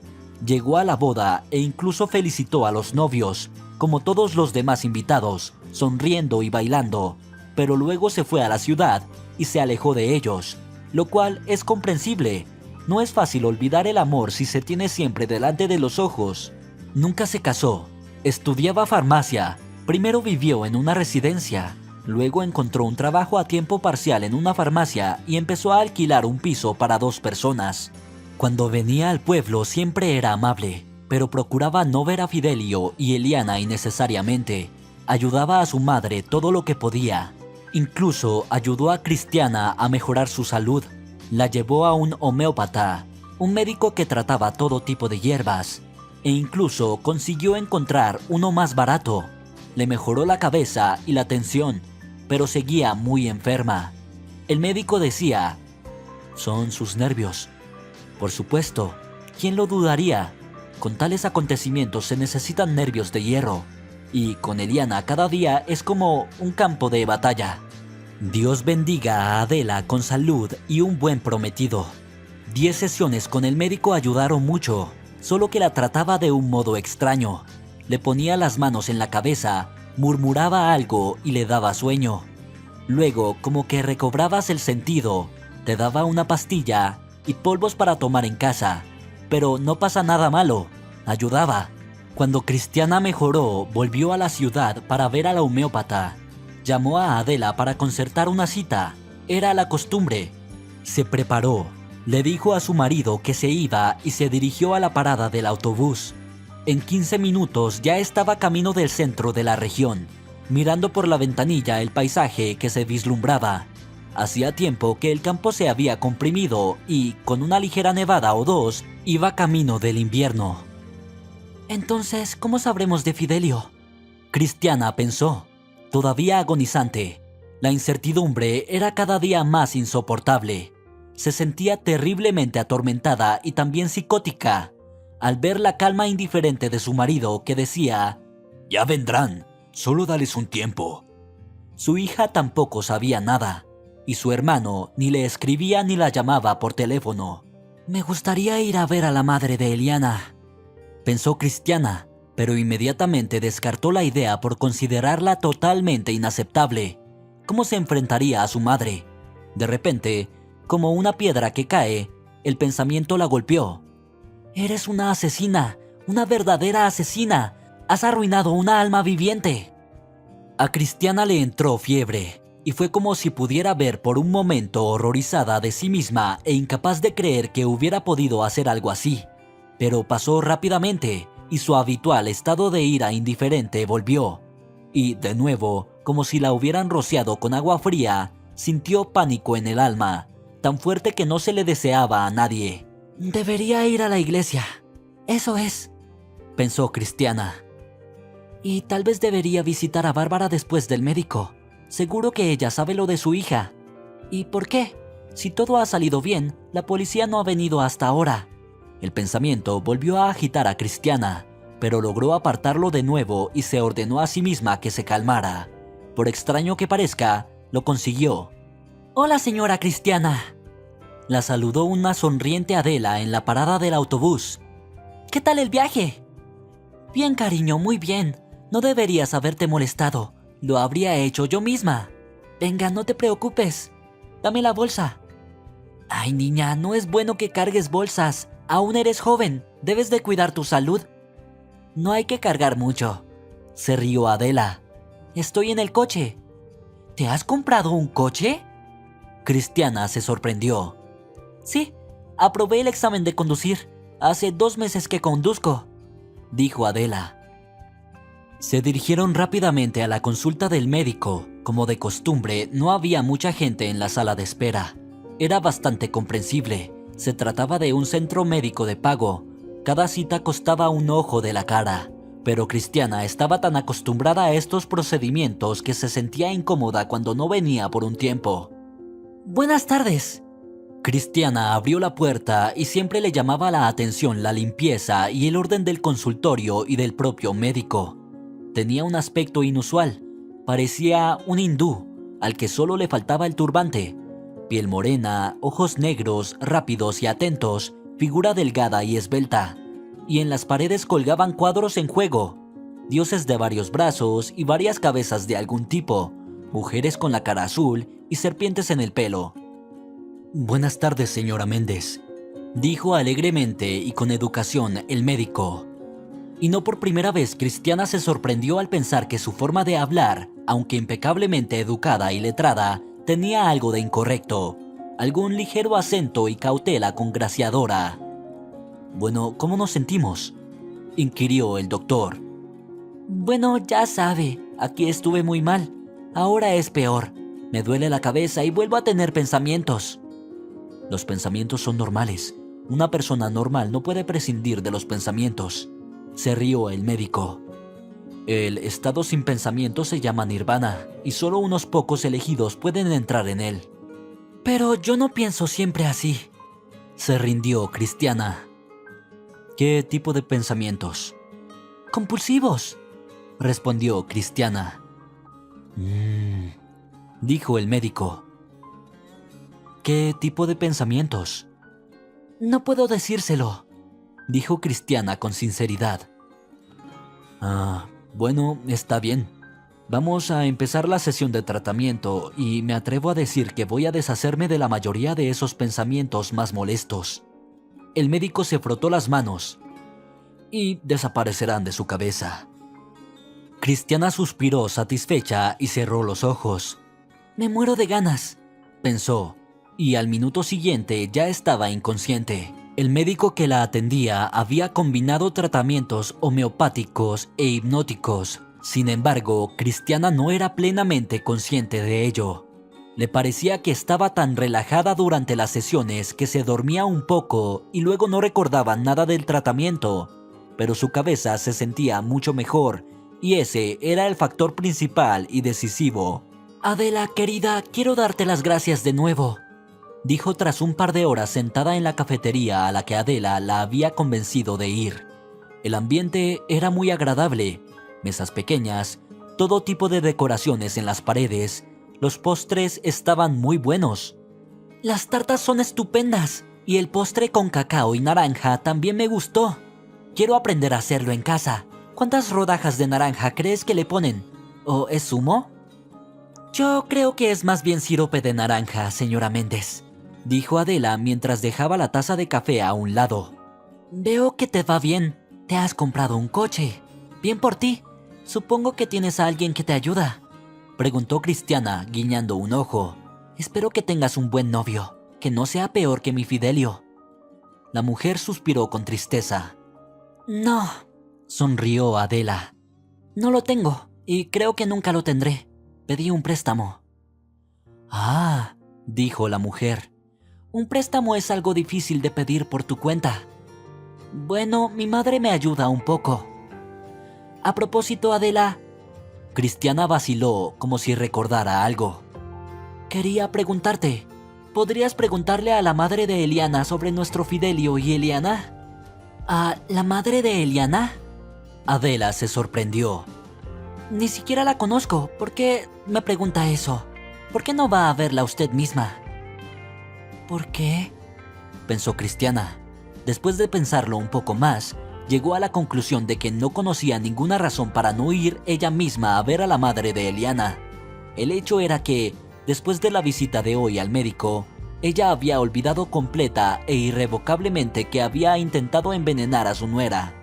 Llegó a la boda e incluso felicitó a los novios, como todos los demás invitados, sonriendo y bailando, pero luego se fue a la ciudad y se alejó de ellos, lo cual es comprensible. No es fácil olvidar el amor si se tiene siempre delante de los ojos. Nunca se casó, estudiaba farmacia, primero vivió en una residencia, luego encontró un trabajo a tiempo parcial en una farmacia y empezó a alquilar un piso para 2 personas. Cuando venía al pueblo siempre era amable, pero procuraba no ver a Fidelio y Eliana innecesariamente. Ayudaba a su madre todo lo que podía. Incluso ayudó a Cristiana a mejorar su salud. La llevó a un homeópata, un médico que trataba todo tipo de hierbas, e incluso consiguió encontrar uno más barato. Le mejoró la cabeza y la tensión, pero seguía muy enferma. El médico decía: son sus nervios. Por supuesto, ¿quién lo dudaría? Con tales acontecimientos se necesitan nervios de hierro, y con Eliana cada día es como un campo de batalla. Dios bendiga a Adela con salud y un buen prometido. 10 sesiones con el médico ayudaron mucho, solo que la trataba de un modo extraño. Le ponía las manos en la cabeza, murmuraba algo y le daba sueño. Luego, como que recobrabas el sentido, te daba una pastilla y polvos para tomar en casa. Pero no pasa nada malo, ayudaba. Cuando Cristiana mejoró, volvió a la ciudad para ver a la homeópata. Llamó a Adela para concertar una cita. Era la costumbre. Se preparó, le dijo a su marido que se iba y se dirigió a la parada del autobús. En 15 minutos ya estaba camino del centro de la región, mirando por la ventanilla el paisaje que se vislumbraba. Hacía tiempo que el campo se había comprimido y, con una ligera nevada o dos, iba camino del invierno. Entonces, ¿cómo sabremos de Fidelio? Cristiana pensó, todavía agonizante. La incertidumbre era cada día más insoportable. Se sentía terriblemente atormentada y también psicótica al ver la calma indiferente de su marido que decía: ya vendrán, solo dales un tiempo. Su hija tampoco sabía nada, y su hermano ni le escribía ni la llamaba por teléfono. Me gustaría ir a ver a la madre de Eliana, pensó Cristiana, pero inmediatamente descartó la idea por considerarla totalmente inaceptable. ¿Cómo se enfrentaría a su madre? De repente, como una piedra que cae, el pensamiento la golpeó. Eres una asesina, una verdadera asesina. Has arruinado una alma viviente. A Cristiana le entró fiebre, y fue como si pudiera ver por un momento horrorizada de sí misma e incapaz de creer que hubiera podido hacer algo así. Pero pasó rápidamente, y su habitual estado de ira indiferente volvió. Y, de nuevo, como si la hubieran rociado con agua fría, sintió pánico en el alma, tan fuerte que no se le deseaba a nadie. Debería ir a la iglesia. Eso es, pensó Cristiana. Y tal vez debería visitar a Bárbara después del médico. Seguro que ella sabe lo de su hija. ¿Y por qué? Si todo ha salido bien, la policía no ha venido hasta ahora. El pensamiento volvió a agitar a Cristiana, pero logró apartarlo de nuevo y se ordenó a sí misma que se calmara. Por extraño que parezca, lo consiguió. Hola, señora Cristiana. La saludó una sonriente Adela en la parada del autobús. ¿Qué tal el viaje? Bien, cariño, muy bien. No deberías haberte molestado. Lo habría hecho yo misma. Venga, no te preocupes. Dame la bolsa. Ay, niña, no es bueno que cargues bolsas. Aún eres joven. Debes de cuidar tu salud. No hay que cargar mucho, se rió Adela. Estoy en el coche. ¿Te has comprado un coche? Cristiana se sorprendió. Sí, aprobé el examen de conducir. Hace 2 meses que conduzco, dijo Adela. Se dirigieron rápidamente a la consulta del médico. Como de costumbre, no había mucha gente en la sala de espera. Era bastante comprensible. Se trataba de un centro médico de pago. Cada cita costaba un ojo de la cara. Pero Cristiana estaba tan acostumbrada a estos procedimientos que se sentía incómoda cuando no venía por un tiempo. Buenas tardes. Cristiana abrió la puerta y siempre le llamaba la atención la limpieza y el orden del consultorio y del propio médico. Tenía un aspecto inusual. Parecía un hindú, al que solo le faltaba el turbante. Piel morena, ojos negros, rápidos y atentos, figura delgada y esbelta. Y en las paredes colgaban cuadros en juego, dioses de varios brazos y varias cabezas de algún tipo, mujeres con la cara azul y serpientes en el pelo. Buenas tardes, señora Méndez, dijo alegremente y con educación el médico. Y no por primera vez Cristiana se sorprendió al pensar que su forma de hablar, aunque impecablemente educada y letrada, tenía algo de incorrecto, algún ligero acento y cautela congraciadora. Bueno, ¿cómo nos sentimos?, inquirió el doctor. Bueno, ya sabe, Aquí estuve muy mal. Ahora es peor. Me duele la cabeza y vuelvo a tener pensamientos. Los pensamientos son normales. Una persona normal no puede prescindir de los pensamientos. Se rió el médico. El estado sin pensamiento se llama nirvana y solo unos pocos elegidos pueden entrar en él. Pero yo no pienso siempre así. Se rindió Cristiana. ¿Qué tipo de pensamientos? Compulsivos, respondió Cristiana. Dijo el médico. ¿Qué tipo de pensamientos? No puedo decírselo, dijo Cristiana con sinceridad. Bueno, está bien. Vamos a empezar la sesión de tratamiento y me atrevo a decir que voy a deshacerme de la mayoría de esos pensamientos más molestos. El médico se frotó las manos y desaparecerán de su cabeza. Cristiana suspiró satisfecha y cerró los ojos. Me muero de ganas, pensó, y al minuto siguiente ya estaba inconsciente. El médico que la atendía había combinado tratamientos homeopáticos e hipnóticos. Sin embargo, Cristiana no era plenamente consciente de ello. Le parecía que estaba tan relajada durante las sesiones que se dormía un poco y luego no recordaba nada del tratamiento, pero su cabeza se sentía mucho mejor y ese era el factor principal y decisivo. Adela, querida, quiero darte las gracias de nuevo, dijo tras un par de horas sentada en la cafetería a la que Adela la había convencido de ir. El ambiente era muy agradable, mesas pequeñas, todo tipo de decoraciones en las paredes, los postres estaban muy buenos. Las tartas son estupendas y el postre con cacao y naranja también me gustó. Quiero aprender a hacerlo en casa. ¿Cuántas rodajas de naranja crees que le ponen? ¿O es zumo? Yo creo que es más bien sirope de naranja, señora Méndez, dijo Adela mientras dejaba la taza de café a un lado. Veo que te va bien. Te has comprado un coche. Bien por ti. Supongo que tienes a alguien que te ayuda, preguntó Cristiana, guiñando un ojo. Espero que tengas un buen novio, que no sea peor que mi Fidelio. La mujer suspiró con tristeza. No, sonrió Adela. No lo tengo, y creo que nunca lo tendré. Pedí un préstamo. Dijo la mujer. Un préstamo es algo difícil de pedir por tu cuenta. Bueno, mi madre me ayuda un poco. A propósito, Adela... Cristiana vaciló como si recordara algo. Quería preguntarte, ¿podrías preguntarle a la madre de Eliana sobre nuestro Fidelio y Eliana? ¿A la madre de Eliana? Adela se sorprendió. Ni siquiera la conozco. ¿Por qué me pregunta eso? ¿Por qué no va a verla usted misma? ¿Por qué? Pensó Cristiana. Después de pensarlo un poco más, llegó a la conclusión de que no conocía ninguna razón para no ir ella misma a ver a la madre de Eliana. El hecho era que, después de la visita de hoy al médico, ella había olvidado completa e irrevocablemente que había intentado envenenar a su nuera.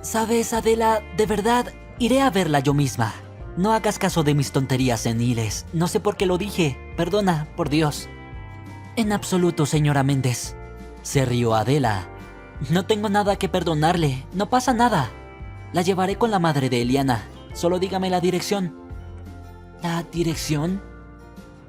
¿Sabes, Adela? De verdad, iré a verla yo misma. No hagas caso de mis tonterías seniles. No sé por qué lo dije. Perdona, por Dios. En absoluto, señora Méndez. Se rió Adela. No tengo nada que perdonarle. No pasa nada. La llevaré con la madre de Eliana. Solo dígame la dirección. ¿La dirección?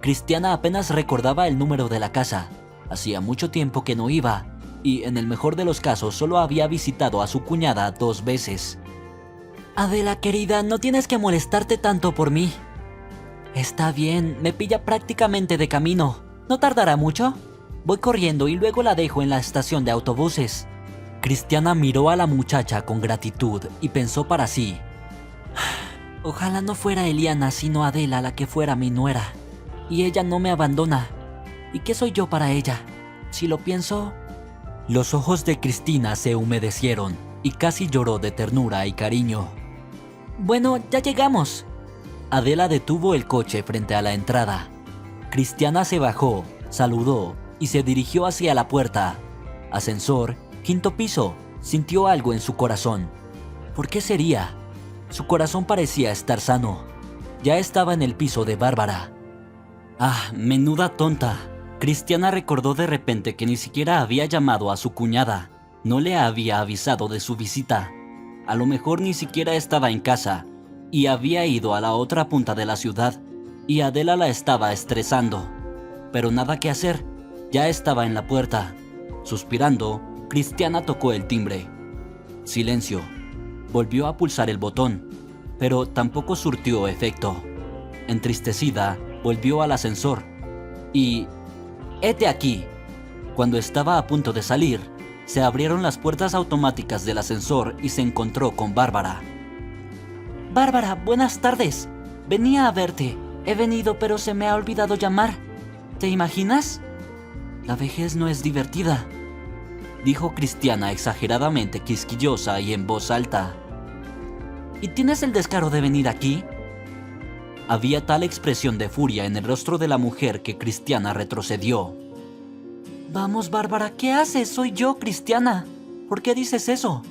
Cristiana apenas recordaba el número de la casa. Hacía mucho tiempo que no iba, y en el mejor de los casos solo había visitado a su cuñada 2 veces. Adela, querida, no tienes que molestarte tanto por mí. Está bien, me pilla prácticamente de camino. ¿No tardará mucho? Voy corriendo y luego la dejo en la estación de autobuses. Cristiana miró a la muchacha con gratitud y pensó para sí. Ojalá no fuera Eliana, sino Adela la que fuera mi nuera. Y ella no me abandona. ¿Y qué soy yo para ella? Si lo pienso... Los ojos de Cristina se humedecieron y casi lloró de ternura y cariño. Bueno, ya llegamos. Adela detuvo el coche frente a la entrada. Cristiana se bajó, saludó y se dirigió hacia la puerta. Ascensor, 5º piso. Sintió algo en su corazón. ¿Por qué sería? Su corazón parecía estar sano. Ya estaba en el piso de Bárbara. Menuda tonta. Cristiana recordó de repente que ni siquiera había llamado a su cuñada. No le había avisado de su visita. A lo mejor ni siquiera estaba en casa. y había ido a la otra punta de la ciudad, y Adela la estaba estresando. Pero nada que hacer, ya estaba en la puerta. Suspirando, Cristiana tocó el timbre. Silencio. Volvió a pulsar el botón, pero tampoco surtió efecto. Entristecida, volvió al ascensor y... ¡Hete aquí! Cuando estaba a punto de salir, se abrieron las puertas automáticas del ascensor y se encontró con Bárbara. Bárbara, buenas tardes. Venía a verte. He venido, pero se me ha olvidado llamar. ¿Te imaginas? La vejez no es divertida, dijo Cristiana exageradamente quisquillosa y en voz alta. ¿Y tienes el descaro de venir aquí? Había tal expresión de furia en el rostro de la mujer que Cristiana retrocedió. Vamos, Bárbara, ¿qué haces? Soy yo, Cristiana. ¿Por qué dices eso?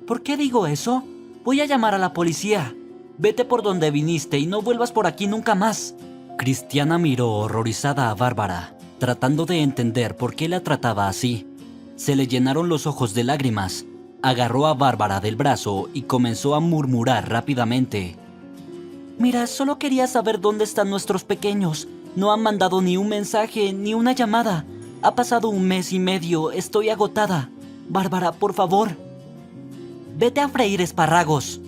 ¿Por qué digo eso? Voy a llamar a la policía. Vete por donde viniste y no vuelvas por aquí nunca más. Cristiana miró horrorizada a Bárbara, tratando de entender por qué la trataba así. Se le llenaron los ojos de lágrimas. Agarró a Bárbara del brazo y comenzó a murmurar rápidamente. Mira, solo quería saber dónde están nuestros pequeños. No han mandado ni un mensaje, ni una llamada. Ha pasado 1 mes y medio, estoy agotada. Bárbara, por favor. Vete a freír espárragos.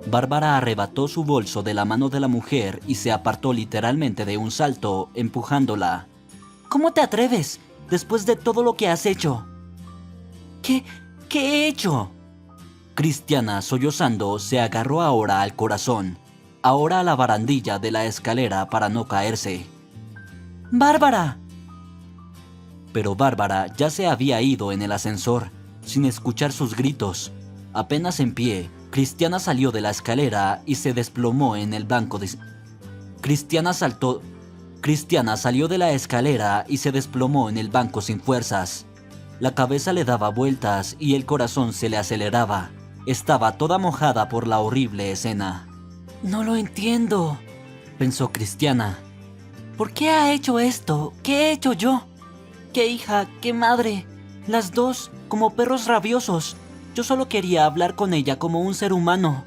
Bárbara arrebató su bolso de la mano de la mujer y se apartó literalmente de un salto, empujándola. ¿Cómo te atreves, después de todo lo que has hecho? ¿Qué he hecho? Cristiana, sollozando, se agarró ahora al corazón, ahora a la barandilla de la escalera para no caerse. ¡Bárbara! Pero Bárbara ya se había ido en el ascensor, sin escuchar sus gritos. Apenas en pie, Cristiana salió de la escalera y se desplomó en el banco de... Cristiana salió de la escalera y se desplomó en el banco sin fuerzas. La cabeza le daba vueltas y el corazón se le aceleraba. Estaba toda mojada por la horrible escena. No lo entiendo, pensó Cristiana. ¿Por qué ha hecho esto? ¿Qué he hecho yo? ¿Qué hija? ¿Qué madre? Las dos, como perros rabiosos. Yo solo quería hablar con ella como un ser humano.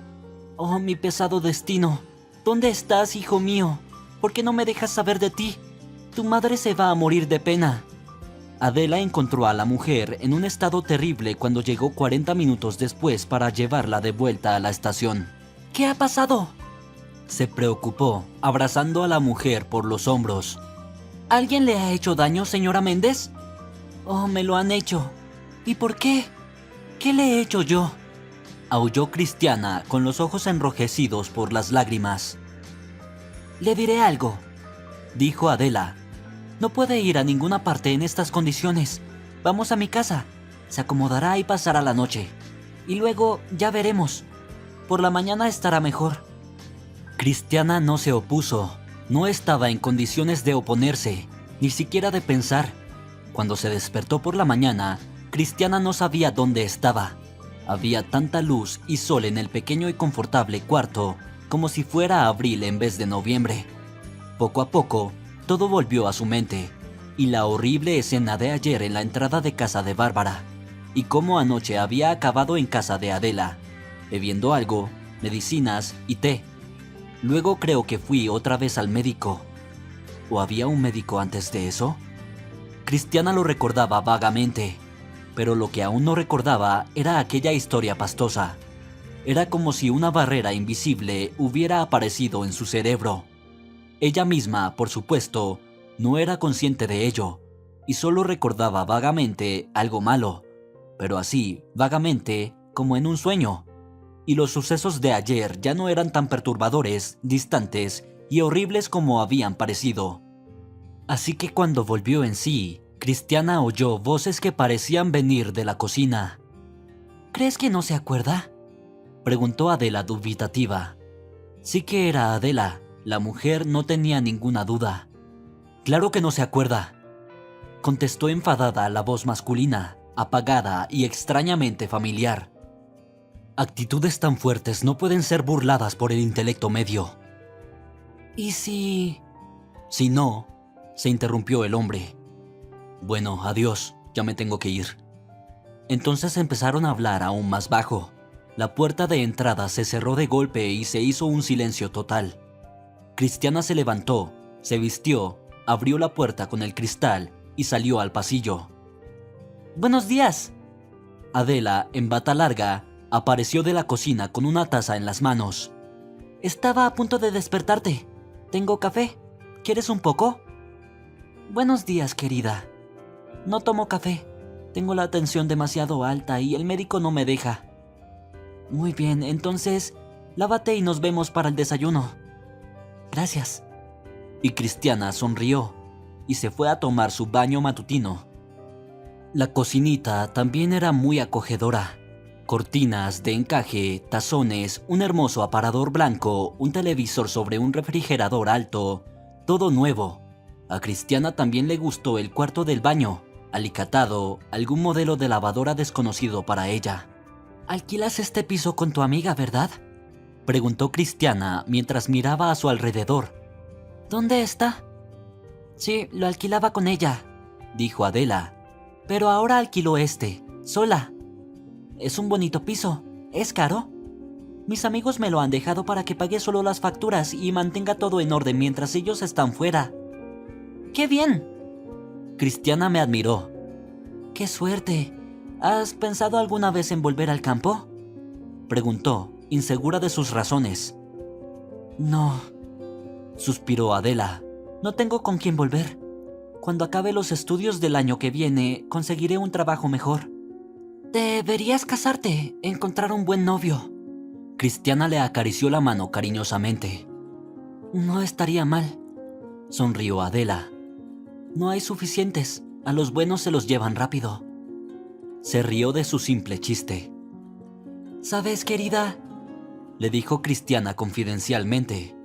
Oh, mi pesado destino. ¿Dónde estás, hijo mío? ¿Por qué no me dejas saber de ti? Tu madre se va a morir de pena. Adela encontró a la mujer en un estado terrible cuando llegó 40 minutos después para llevarla de vuelta a la estación. ¿Qué ha pasado? Se preocupó, abrazando a la mujer por los hombros. ¿Alguien le ha hecho daño, señora Méndez? Oh, me lo han hecho. ¿Y por qué? ¿Qué le he hecho yo? Aulló Cristiana con los ojos enrojecidos por las lágrimas. Le diré algo, dijo Adela. No puede ir a ninguna parte en estas condiciones. Vamos a mi casa. Se acomodará y pasará la noche. Y luego ya veremos. Por la mañana estará mejor. Cristiana no se opuso. No estaba en condiciones de oponerse, ni siquiera de pensar. Cuando se despertó por la mañana, Cristiana no sabía dónde estaba. Había tanta luz y sol en el pequeño y confortable cuarto, como si fuera abril en vez de noviembre. Poco a poco, todo volvió a su mente, y la horrible escena de ayer en la entrada de casa de Bárbara, y cómo anoche había acabado en casa de Adela, bebiendo algo, medicinas y té. Luego creo que fui otra vez al médico. ¿O había un médico antes de eso? Cristiana lo recordaba vagamente, pero lo que aún no recordaba era aquella historia pastosa. Era como si una barrera invisible hubiera aparecido en su cerebro. Ella misma, por supuesto, no era consciente de ello, y solo recordaba vagamente algo malo, pero así, vagamente, como en un sueño. Y los sucesos de ayer ya no eran tan perturbadores, distantes y horribles como habían parecido. Así que cuando volvió en sí, Cristiana oyó voces que parecían venir de la cocina. ¿Crees que no se acuerda?, preguntó Adela dubitativa. Sí que era Adela, la mujer no tenía ninguna duda. Claro que no se acuerda, contestó enfadada la voz masculina, apagada y extrañamente familiar. Actitudes tan fuertes no pueden ser burladas por el intelecto medio. ¿Y si...? Si no, se interrumpió el hombre. Bueno, adiós, ya me tengo que ir. Entonces empezaron a hablar aún más bajo. La puerta de entrada se cerró de golpe y se hizo un silencio total. Cristiana se levantó, se vistió, abrió la puerta con el cristal y salió al pasillo. Buenos días. Adela, en bata larga, apareció de la cocina con una taza en las manos. Estaba a punto de despertarte. Tengo café. ¿Quieres un poco? Buenos días, querida. No tomo café. Tengo la tensión demasiado alta y el médico no me deja. Muy bien, entonces, lávate y nos vemos para el desayuno. Gracias. Y Cristiana sonrió y se fue a tomar su baño matutino. La cocinita también era muy acogedora. Cortinas de encaje, tazones, un hermoso aparador blanco, un televisor sobre un refrigerador alto, todo nuevo. A Cristiana también le gustó el cuarto del baño, alicatado, algún modelo de lavadora desconocido para ella. ¿Alquilas este piso con tu amiga, verdad? Preguntó Cristiana mientras miraba a su alrededor. ¿Dónde está? Sí, lo alquilaba con ella, dijo Adela. Pero ahora alquilo este, sola. Es un bonito piso. ¿Es caro? Mis amigos me lo han dejado para que pague solo las facturas y mantenga todo en orden mientras ellos están fuera. ¡Qué bien! Cristiana me admiró. ¡Qué suerte! ¿Has pensado alguna vez en volver al campo? Preguntó, insegura de sus razones. No, suspiró Adela. No tengo con quién volver. Cuando acabe los estudios del año que viene, conseguiré un trabajo mejor. Deberías casarte, encontrar un buen novio. Cristiana le acarició la mano cariñosamente. No estaría mal, sonrió Adela. No hay suficientes, a los buenos se los llevan rápido. Se rió de su simple chiste. ¿Sabes, querida?, le dijo Cristiana confidencialmente.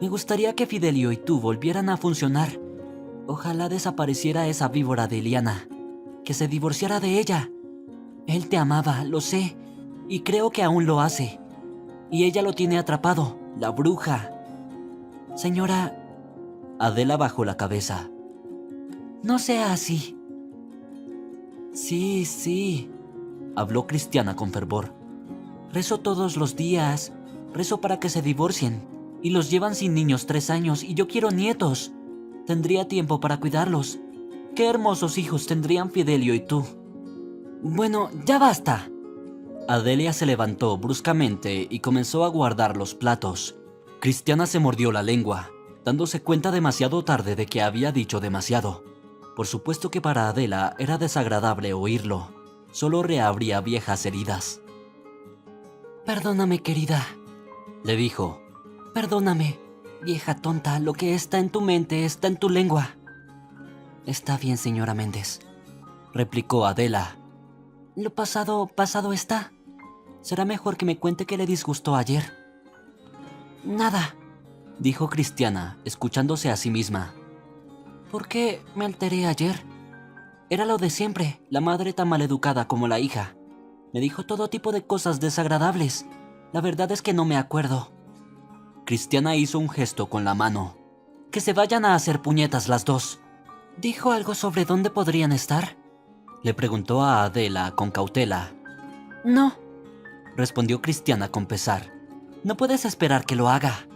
Me gustaría que Fidelio y tú volvieran a funcionar. Ojalá desapareciera esa víbora de Eliana, que se divorciara de ella. Él te amaba, lo sé, y creo que aún lo hace. Y ella lo tiene atrapado, la bruja. Señora... Adela bajó la cabeza. No sea así. Sí, habló Cristiana con fervor. Rezo todos los días, rezo para que se divorcien. Y los llevan sin niños 3 años y yo quiero nietos. Tendría tiempo para cuidarlos. Qué hermosos hijos tendrían Fidelio y tú. Bueno, ya basta. Adelia se levantó bruscamente y comenzó a guardar los platos. Cristiana se mordió la lengua, dándose cuenta demasiado tarde de que había dicho demasiado. Por supuesto que para Adela era desagradable oírlo. Solo reabría viejas heridas. Perdóname, querida, le dijo. Perdóname, vieja tonta, lo que está en tu mente está en tu lengua. Está bien, señora Méndez, replicó Adela. Lo pasado, pasado está. Será mejor que me cuente qué le disgustó ayer. Nada, dijo Cristiana, escuchándose a sí misma. ¿Por qué me alteré ayer? Era lo de siempre, la madre tan maleducada como la hija. Me dijo todo tipo de cosas desagradables. La verdad es que no me acuerdo. Cristiana hizo un gesto con la mano. Que se vayan a hacer puñetas las dos. ¿Dijo algo sobre dónde podrían estar? Le preguntó a Adela con cautela. No, respondió Cristiana con pesar. No puedes esperar que lo haga.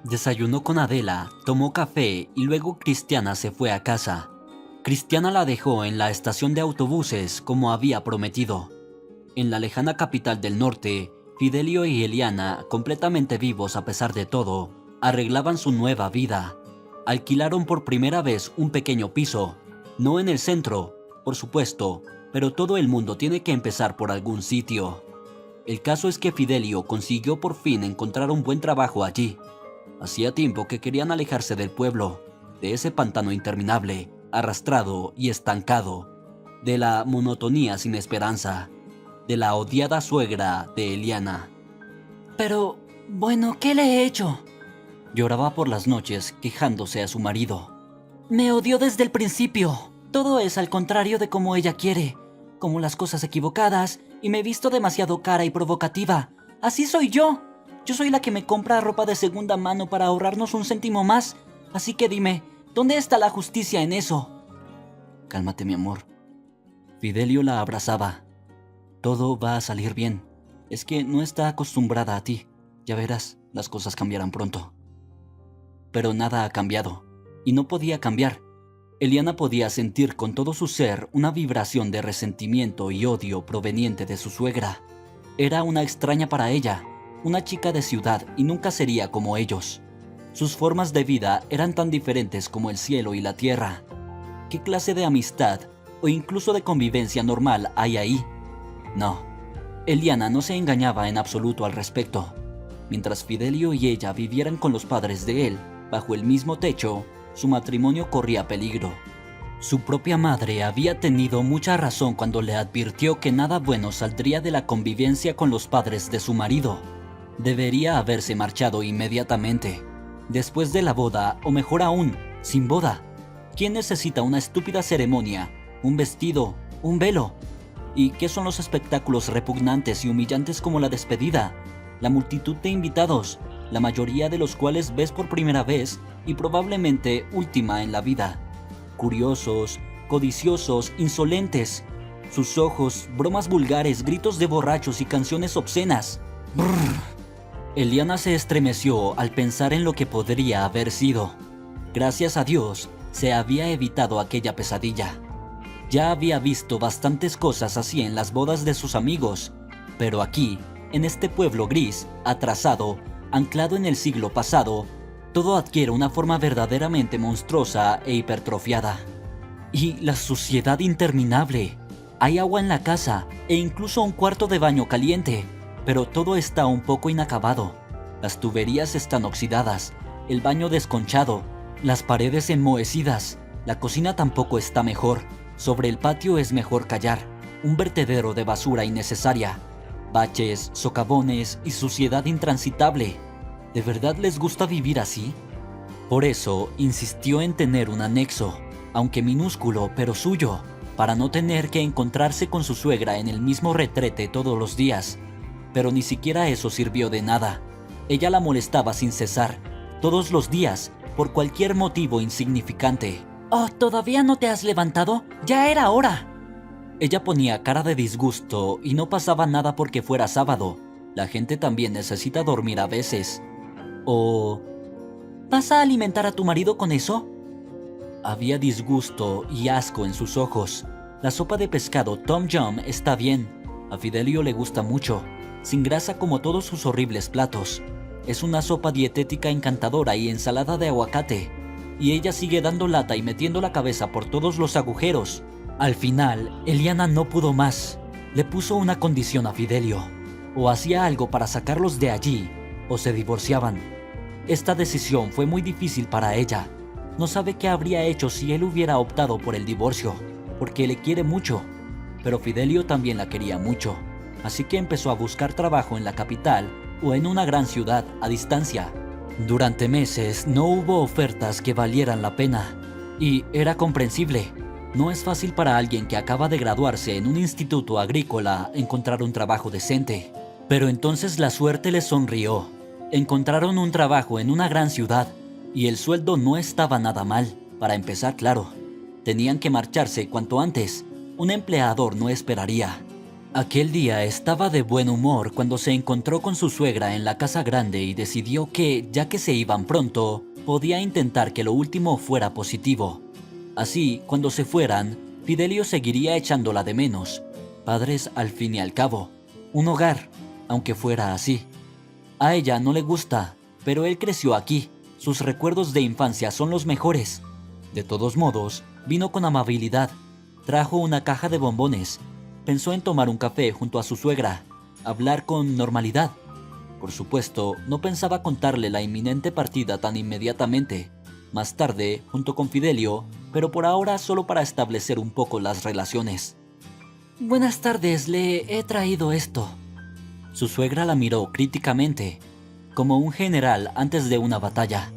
Desayunó con Adela, tomó café y luego Cristiana se fue a casa. Cristiana la dejó en la estación de autobuses como había prometido. En la lejana capital del norte, Fidelio y Eliana, completamente vivos a pesar de todo, arreglaban su nueva vida. Alquilaron por primera vez un pequeño piso, no en el centro, por supuesto, pero todo el mundo tiene que empezar por algún sitio. El caso es que Fidelio consiguió por fin encontrar un buen trabajo allí. Hacía tiempo que querían alejarse del pueblo, de ese pantano interminable, arrastrado y estancado, de la monotonía sin esperanza, de la odiada suegra de Eliana. Pero, bueno, ¿qué le he hecho? Lloraba por las noches quejándose a su marido. Me odió desde el principio. Todo es al contrario de como ella quiere, como las cosas equivocadas, y me he visto demasiado cara y provocativa. Así soy yo. Yo soy la que me compra ropa de segunda mano para ahorrarnos un céntimo más. Así que dime, ¿dónde está la justicia en eso? Cálmate, mi amor. Fidelio la abrazaba. Todo va a salir bien. Es que no está acostumbrada a ti. Ya verás, las cosas cambiarán pronto. Pero nada ha cambiado, y no podía cambiar. Eliana podía sentir con todo su ser una vibración de resentimiento y odio proveniente de su suegra. Era una extraña para ella, una chica de ciudad y nunca sería como ellos. Sus formas de vida eran tan diferentes como el cielo y la tierra. ¿Qué clase de amistad o incluso de convivencia normal hay ahí? No, Eliana no se engañaba en absoluto al respecto. Mientras Fidelio y ella vivieran con los padres de él, bajo el mismo techo, su matrimonio corría peligro. Su propia madre había tenido mucha razón cuando le advirtió que nada bueno saldría de la convivencia con los padres de su marido. Debería haberse marchado inmediatamente, después de la boda, o mejor aún, sin boda. ¿Quién necesita una estúpida ceremonia, un vestido, un velo? ¿Y qué son los espectáculos repugnantes y humillantes como la despedida? La multitud de invitados, la mayoría de los cuales ves por primera vez y probablemente última en la vida. Curiosos, codiciosos, insolentes. Sus ojos, bromas vulgares, gritos de borrachos y canciones obscenas. Brrr. Eliana se estremeció al pensar en lo que podría haber sido. Gracias a Dios, se había evitado aquella pesadilla. Ya había visto bastantes cosas así en las bodas de sus amigos, pero aquí, en este pueblo gris, atrasado, anclado en el siglo pasado, todo adquiere una forma verdaderamente monstruosa e hipertrofiada. Y la suciedad interminable. Hay agua en la casa e incluso un cuarto de baño caliente, pero todo está un poco inacabado. Las tuberías están oxidadas, el baño desconchado, las paredes enmohecidas. La cocina tampoco está mejor. Sobre el patio es mejor callar. Un vertedero de basura innecesaria. Baches, socavones y suciedad intransitable. ¿De verdad les gusta vivir así? Por eso insistió en tener un anexo, aunque minúsculo pero suyo, para no tener que encontrarse con su suegra en el mismo retrete todos los días. Pero ni siquiera eso sirvió de nada. Ella la molestaba sin cesar, todos los días, por cualquier motivo insignificante. Oh, ¿todavía no te has levantado? Ya era hora. Ella ponía cara de disgusto y no pasaba nada porque fuera sábado. La gente también necesita dormir a veces. O... ¿Vas a alimentar a tu marido con eso? Había disgusto y asco en sus ojos. La sopa de pescado Tom Yum está bien. A Fidelio le gusta mucho, sin grasa como todos sus horribles platos. Es una sopa dietética encantadora y ensalada de aguacate. Y ella sigue dando lata y metiendo la cabeza por todos los agujeros. Al final, Eliana no pudo más. Le puso una condición a Fidelio. O hacía algo para sacarlos de allí, o se divorciaban. Esta decisión fue muy difícil para ella. No sabe qué habría hecho si él hubiera optado por el divorcio, porque le quiere mucho. Pero Fidelio también la quería mucho. Así que empezó a buscar trabajo en la capital o en una gran ciudad a distancia. Durante meses no hubo ofertas que valieran la pena. Y era comprensible. No es fácil para alguien que acaba de graduarse en un instituto agrícola encontrar un trabajo decente. Pero entonces la suerte les sonrió. Encontraron un trabajo en una gran ciudad y el sueldo no estaba nada mal, para empezar, claro. Tenían que marcharse cuanto antes. Un empleador no esperaría. Aquel día estaba de buen humor cuando se encontró con su suegra en la casa grande y decidió que, ya que se iban pronto, podía intentar que lo último fuera positivo. Así, cuando se fueran, Fidelio seguiría echándola de menos. Padres al fin y al cabo. Un hogar, aunque fuera así. A ella no le gusta, pero él creció aquí. Sus recuerdos de infancia son los mejores. De todos modos, vino con amabilidad. Trajo una caja de bombones. Pensó en tomar un café junto a su suegra, hablar con normalidad. Por supuesto, no pensaba contarle la inminente partida tan inmediatamente. Más tarde, junto con Fidelio, pero por ahora solo para establecer un poco las relaciones. Buenas tardes, le he traído esto. Su suegra la miró críticamente, como un general antes de una batalla.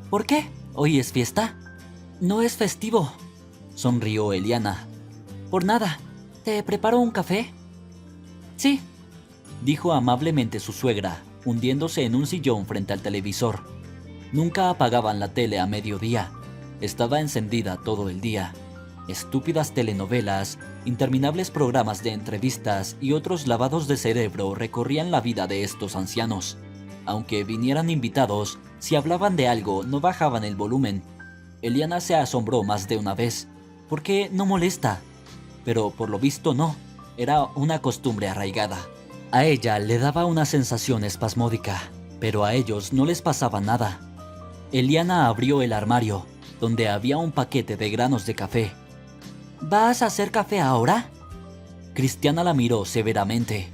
¿Por qué? ¿Hoy es fiesta? No es festivo, sonrió Eliana. Por nada. ¿Te preparo un café? Sí, dijo amablemente su suegra, hundiéndose en un sillón frente al televisor. Nunca apagaban la tele a mediodía. Estaba encendida todo el día. Estúpidas telenovelas, interminables programas de entrevistas y otros lavados de cerebro recorrían la vida de estos ancianos. Aunque vinieran invitados, si hablaban de algo no bajaban el volumen. Eliana se asombró más de una vez. ¿Por qué no molesta? Pero por lo visto no, era una costumbre arraigada. A ella le daba una sensación espasmódica, pero a ellos no les pasaba nada. Eliana abrió el armario, donde había un paquete de granos de café. ¿Vas a hacer café ahora? Cristiana la miró severamente.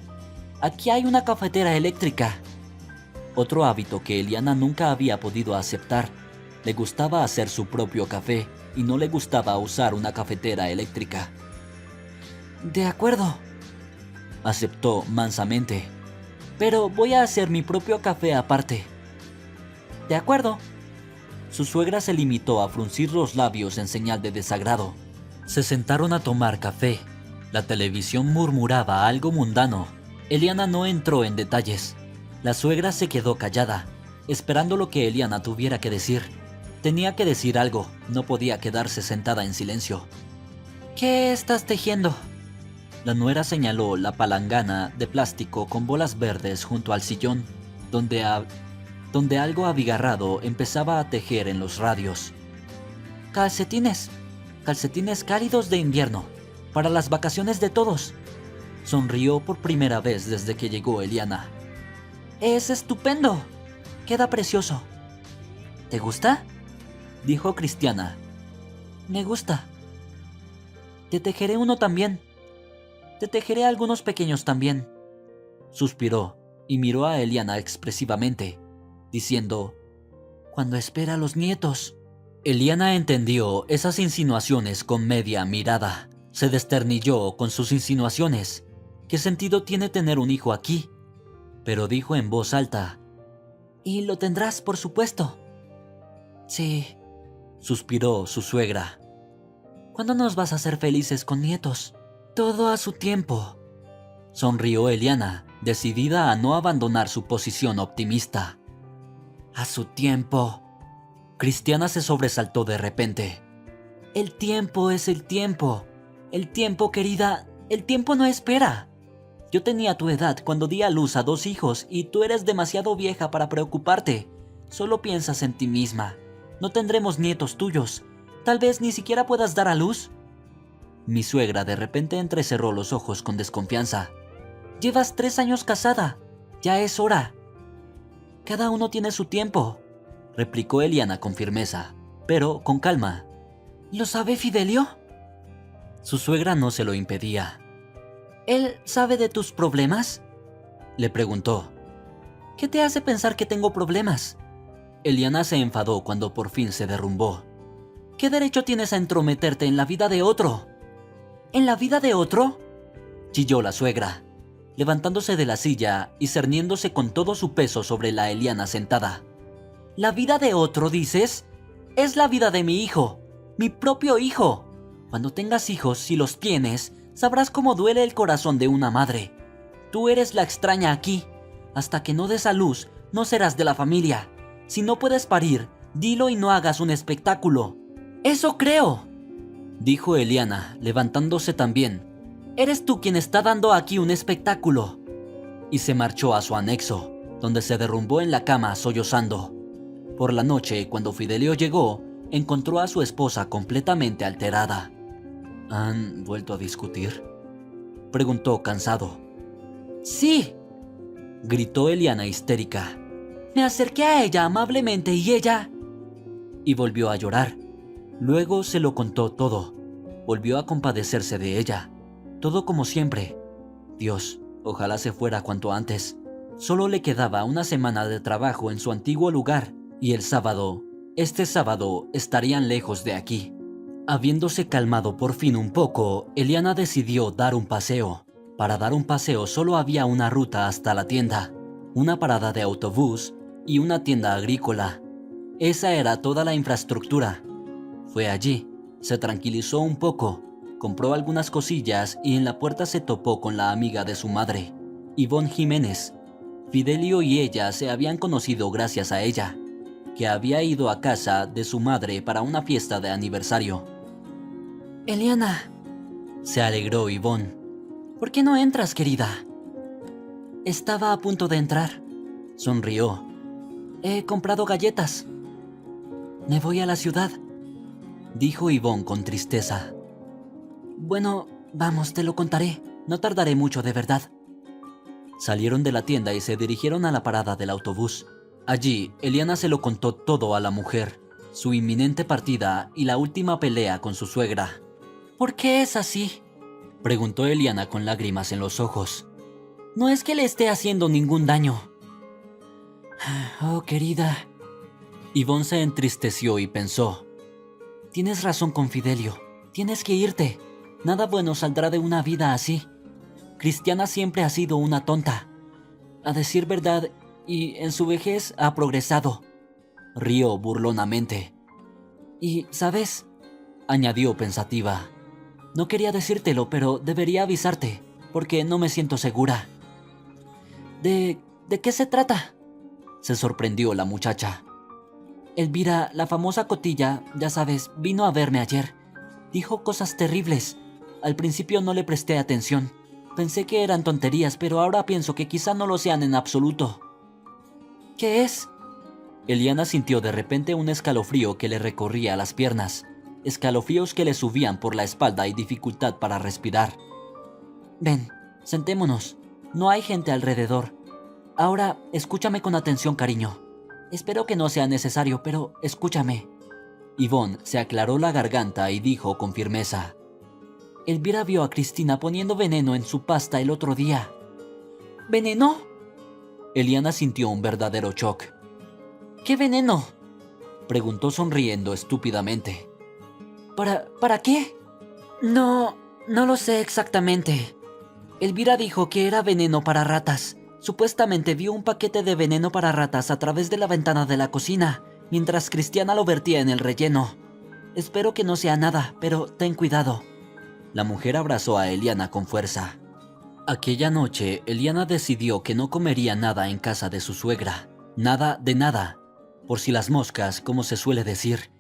Aquí hay una cafetera eléctrica. Otro hábito que Eliana nunca había podido aceptar. Le gustaba hacer su propio café y no le gustaba usar una cafetera eléctrica. De acuerdo, aceptó mansamente. pero voy a hacer mi propio café aparte. De acuerdo. Su suegra se limitó a fruncir los labios en señal de desagrado. Se sentaron a tomar café. La televisión murmuraba algo mundano. Eliana no entró en detalles. La suegra se quedó callada, esperando lo que Eliana tuviera que decir. Tenía que decir algo, no podía quedarse sentada en silencio. ¿Qué estás tejiendo? La nuera señaló la palangana de plástico con bolas verdes junto al sillón, donde algo abigarrado empezaba a tejer en los radios. Calcetines cálidos de invierno, para las vacaciones de todos. Sonrió por primera vez desde que llegó Eliana. Es estupendo, queda precioso. ¿Te gusta? Dijo Cristiana. Me gusta. Te tejeré uno también. Te tejeré algunos pequeños también. Suspiró y miró a Eliana expresivamente, diciendo: cuando espera a los nietos. Eliana entendió esas insinuaciones con media mirada. Se desternilló con sus insinuaciones. ¿Qué sentido tiene tener un hijo aquí? Pero dijo en voz alta: y lo tendrás, por supuesto. Sí, suspiró su suegra. ¿Cuándo nos vas a hacer felices con nietos? Todo a su tiempo. Sonrió Eliana, decidida a no abandonar su posición optimista. A su tiempo. Cristiana se sobresaltó de repente. El tiempo es el tiempo. El tiempo, querida, el tiempo no espera. Yo tenía tu edad cuando di a luz a 2 hijos y tú eres demasiado vieja para preocuparte. Solo piensas en ti misma. No tendremos nietos tuyos. Tal vez ni siquiera puedas dar a luz. Mi suegra de repente entrecerró los ojos con desconfianza. Llevas 3 años casada. Ya es hora. Cada uno tiene su tiempo, replicó Eliana con firmeza, pero con calma. ¿Lo sabe Fidelio? Su suegra no se lo impedía. ¿Él sabe de tus problemas? Le preguntó. ¿Qué te hace pensar que tengo problemas? Eliana se enfadó cuando por fin se derrumbó. ¿Qué derecho tienes a entrometerte en la vida de otro? ¿En la vida de otro?, chilló la suegra, levantándose de la silla y cerniéndose con todo su peso sobre la Eliana sentada. ¿La vida de otro, dices? Es la vida de mi hijo, mi propio hijo. Cuando tengas hijos, si los tienes, sabrás cómo duele el corazón de una madre. Tú eres la extraña aquí. Hasta que no des a luz, no serás de la familia. Si no puedes parir, dilo y no hagas un espectáculo. ¡Eso creo!, dijo Eliana, levantándose también. Eres tú quien está dando aquí un espectáculo. Y se marchó a su anexo, donde se derrumbó en la cama sollozando. Por la noche, cuando Fidelio llegó, encontró a su esposa completamente alterada. ¿Han vuelto a discutir?, preguntó cansado. Sí, gritó Eliana histérica. Me acerqué a ella amablemente y ella... Y volvió a llorar. Luego se lo contó todo. Volvió a compadecerse de ella. Todo como siempre. Dios, ojalá se fuera cuanto antes. Solo le quedaba una semana de trabajo en su antiguo lugar y este sábado, estarían lejos de aquí. Habiéndose calmado por fin un poco, Eliana decidió dar un paseo. Para dar un paseo solo había una ruta hasta la tienda, una parada de autobús y una tienda agrícola. Esa era toda la infraestructura. Fue allí, se tranquilizó un poco, compró algunas cosillas y en la puerta se topó con la amiga de su madre, Ivonne Jiménez. Fidelio y ella se habían conocido gracias a ella, que había ido a casa de su madre para una fiesta de aniversario. Eliana, se alegró Yvonne. ¿Por qué no entras, querida? Estaba a punto de entrar. Sonrió. He comprado galletas. Me voy a la ciudad, dijo Yvonne con tristeza. Bueno, vamos, te lo contaré. No tardaré mucho, de verdad. Salieron de la tienda y se dirigieron a la parada del autobús. Allí, Eliana se lo contó todo a la mujer, su inminente partida y la última pelea con su suegra. ¿Por qué es así?, preguntó Eliana con lágrimas en los ojos. No es que le esté haciendo ningún daño. Oh, querida. Yvonne se entristeció y pensó. Tienes razón con Fidelio. Tienes que irte. Nada bueno saldrá de una vida así. Cristiana siempre ha sido una tonta. A decir verdad, y en su vejez ha progresado. Rió burlonamente. Y, ¿sabes?, añadió pensativa. No quería decírtelo, pero debería avisarte, porque no me siento segura. ¿De qué se trata?, se sorprendió la muchacha. Elvira, la famosa cotilla, ya sabes, vino a verme ayer. Dijo cosas terribles. Al principio no le presté atención. Pensé que eran tonterías, pero ahora pienso que quizá no lo sean en absoluto. ¿Qué es? Eliana sintió de repente un escalofrío que le recorría las piernas. Escalofríos que le subían por la espalda y dificultad para respirar. Ven, sentémonos. No hay gente alrededor. Ahora, escúchame con atención, cariño. Espero que no sea necesario, pero escúchame. Yvonne se aclaró la garganta y dijo con firmeza. Elvira vio a Cristina poniendo veneno en su pasta el otro día. ¿Veneno? Eliana sintió un verdadero shock. ¿Qué veneno?, preguntó sonriendo estúpidamente. ¿Para qué? No lo sé exactamente. Elvira dijo que era veneno para ratas. Supuestamente vio un paquete de veneno para ratas a través de la ventana de la cocina, mientras Cristiana lo vertía en el relleno. Espero que no sea nada, pero ten cuidado. La mujer abrazó a Eliana con fuerza. Aquella noche, Eliana decidió que no comería nada en casa de su suegra. Nada de nada. Por si las moscas, como se suele decir.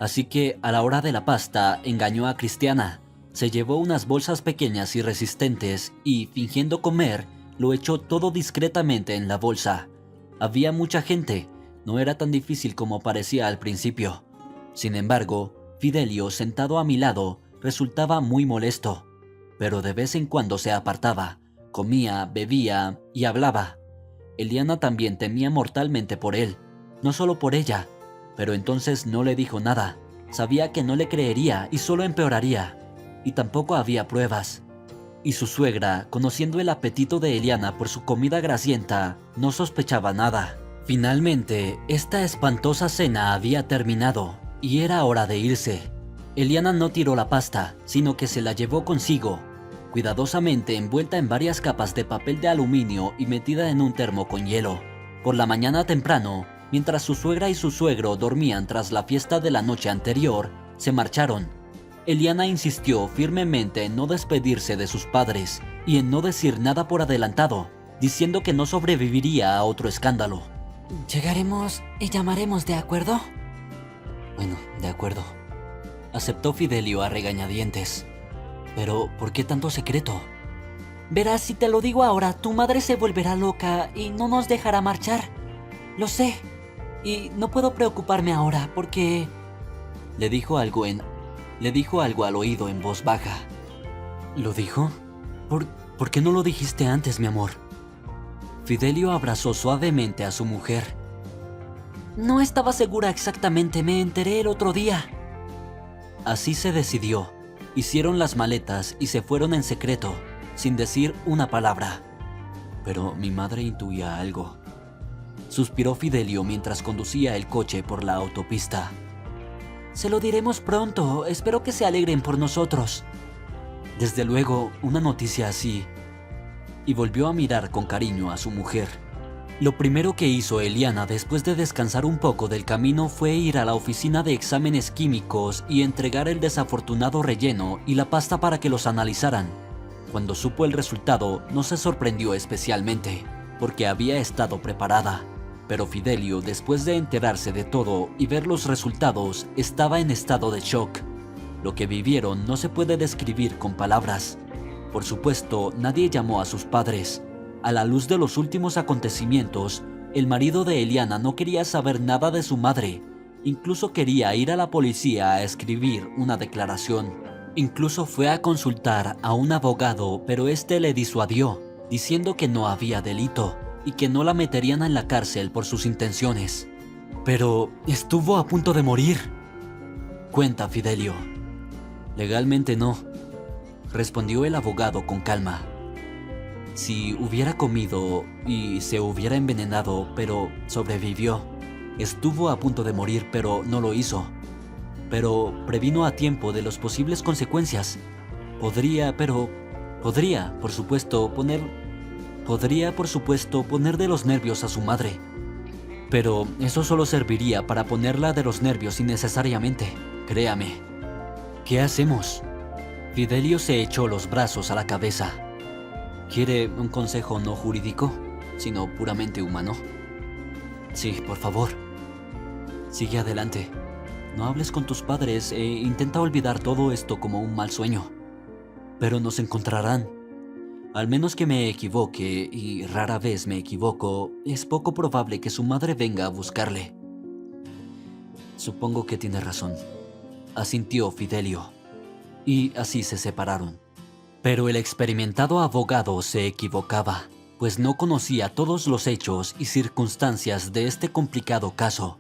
Así que, a la hora de la pasta, engañó a Cristiana. Se llevó unas bolsas pequeñas y resistentes y, fingiendo comer, lo echó todo discretamente en la bolsa. Había mucha gente. No era tan difícil como parecía al principio. Sin embargo, Fidelio, sentado a mi lado, resultaba muy molesto. Pero de vez en cuando se apartaba. Comía, bebía y hablaba. Eliana también temía mortalmente por él. No solo por ella. Pero entonces no le dijo nada. Sabía que no le creería y solo empeoraría. Y tampoco había pruebas. Y su suegra, conociendo el apetito de Eliana por su comida grasienta, no sospechaba nada. Finalmente, esta espantosa cena había terminado, y era hora de irse. Eliana no tiró la pasta, sino que se la llevó consigo, cuidadosamente envuelta en varias capas de papel de aluminio y metida en un termo con hielo. Por la mañana temprano, mientras su suegra y su suegro dormían tras la fiesta de la noche anterior, se marcharon. Eliana insistió firmemente en no despedirse de sus padres y en no decir nada por adelantado, diciendo que no sobreviviría a otro escándalo. Llegaremos y llamaremos, ¿de acuerdo? Bueno, de acuerdo. Aceptó Fidelio a regañadientes. Pero, ¿por qué tanto secreto? Verás, si te lo digo ahora, tu madre se volverá loca y no nos dejará marchar. Lo sé. Y no puedo preocuparme ahora porque... Le dijo algo al oído en voz baja. ¿Lo dijo? ¿Por qué no lo dijiste antes, mi amor? Fidelio abrazó suavemente a su mujer. No estaba segura exactamente, me enteré el otro día. Así se decidió. Hicieron las maletas y se fueron en secreto, sin decir una palabra. Pero mi madre intuía algo. Suspiró Fidelio mientras conducía el coche por la autopista. Se lo diremos pronto, espero que se alegren por nosotros. Desde luego, una noticia así. Y volvió a mirar con cariño a su mujer. Lo primero que hizo Eliana después de descansar un poco del camino fue ir a la oficina de exámenes químicos y entregar el desafortunado relleno y la pasta para que los analizaran. Cuando supo el resultado, no se sorprendió especialmente, porque había estado preparada. Pero Fidelio, después de enterarse de todo y ver los resultados, estaba en estado de shock. Lo que vivieron no se puede describir con palabras. Por supuesto, nadie llamó a sus padres. A la luz de los últimos acontecimientos, el marido de Eliana no quería saber nada de su madre. Incluso quería ir a la policía a escribir una declaración. Incluso fue a consultar a un abogado, pero este le disuadió, diciendo que no había delito y que no la meterían en la cárcel por sus intenciones. Pero estuvo a punto de morir, cuenta Fidelio. Legalmente no, respondió el abogado con calma. Si hubiera comido y se hubiera envenenado, pero sobrevivió. Estuvo a punto de morir, pero no lo hizo. Pero previno a tiempo de las posibles consecuencias. Podría, por supuesto, poner de los nervios a su madre. Pero eso solo serviría para ponerla de los nervios innecesariamente, créame. ¿Qué hacemos? Fidelio se echó los brazos a la cabeza. ¿Quiere un consejo no jurídico, sino puramente humano? Sí, por favor. Sigue adelante. No hables con tus padres e intenta olvidar todo esto como un mal sueño. Pero nos encontrarán. Al menos que me equivoque, y rara vez me equivoco, es poco probable que su madre venga a buscarle. Supongo que tiene razón, asintió Fidelio. Y así se separaron. Pero el experimentado abogado se equivocaba, pues no conocía todos los hechos y circunstancias de este complicado caso.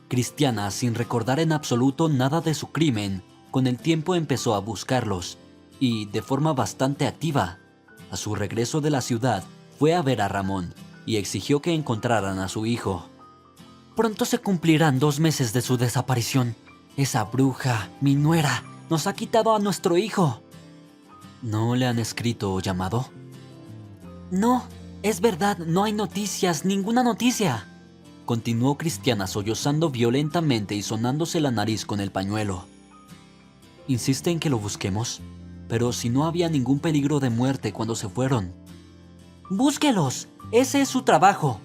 Cristiana, sin recordar en absoluto nada de su crimen, con el tiempo empezó a buscarlos, y de forma bastante activa. A su regreso de la ciudad, fue a ver a Ramón y exigió que encontraran a su hijo. Pronto se cumplirán 2 meses de su desaparición. Esa bruja, mi nuera, nos ha quitado a nuestro hijo. ¿No le han escrito o llamado? No, es verdad, no hay noticias, ninguna noticia. Continuó Cristiana sollozando violentamente y sonándose la nariz con el pañuelo. Insiste en que lo busquemos, pero si no había ningún peligro de muerte cuando se fueron. ¡Búsquelos! Ese es su trabajo.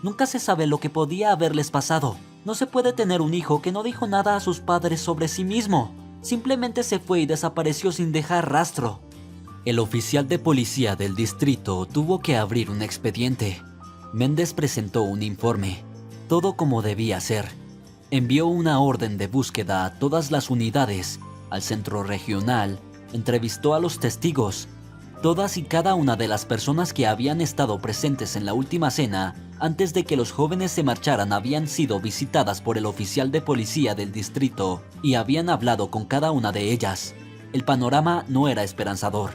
Nunca se sabe lo que podía haberles pasado. No se puede tener un hijo que no dijo nada a sus padres sobre sí mismo. Simplemente se fue y desapareció sin dejar rastro. El oficial de policía del distrito tuvo que abrir un expediente. Méndez presentó un informe. Todo como debía ser. Envió una orden de búsqueda a todas las unidades, al centro regional, entrevistó a los testigos. Todas y cada una de las personas que habían estado presentes en la última cena, antes de que los jóvenes se marcharan, habían sido visitadas por el oficial de policía del distrito y habían hablado con cada una de ellas. El panorama no era esperanzador.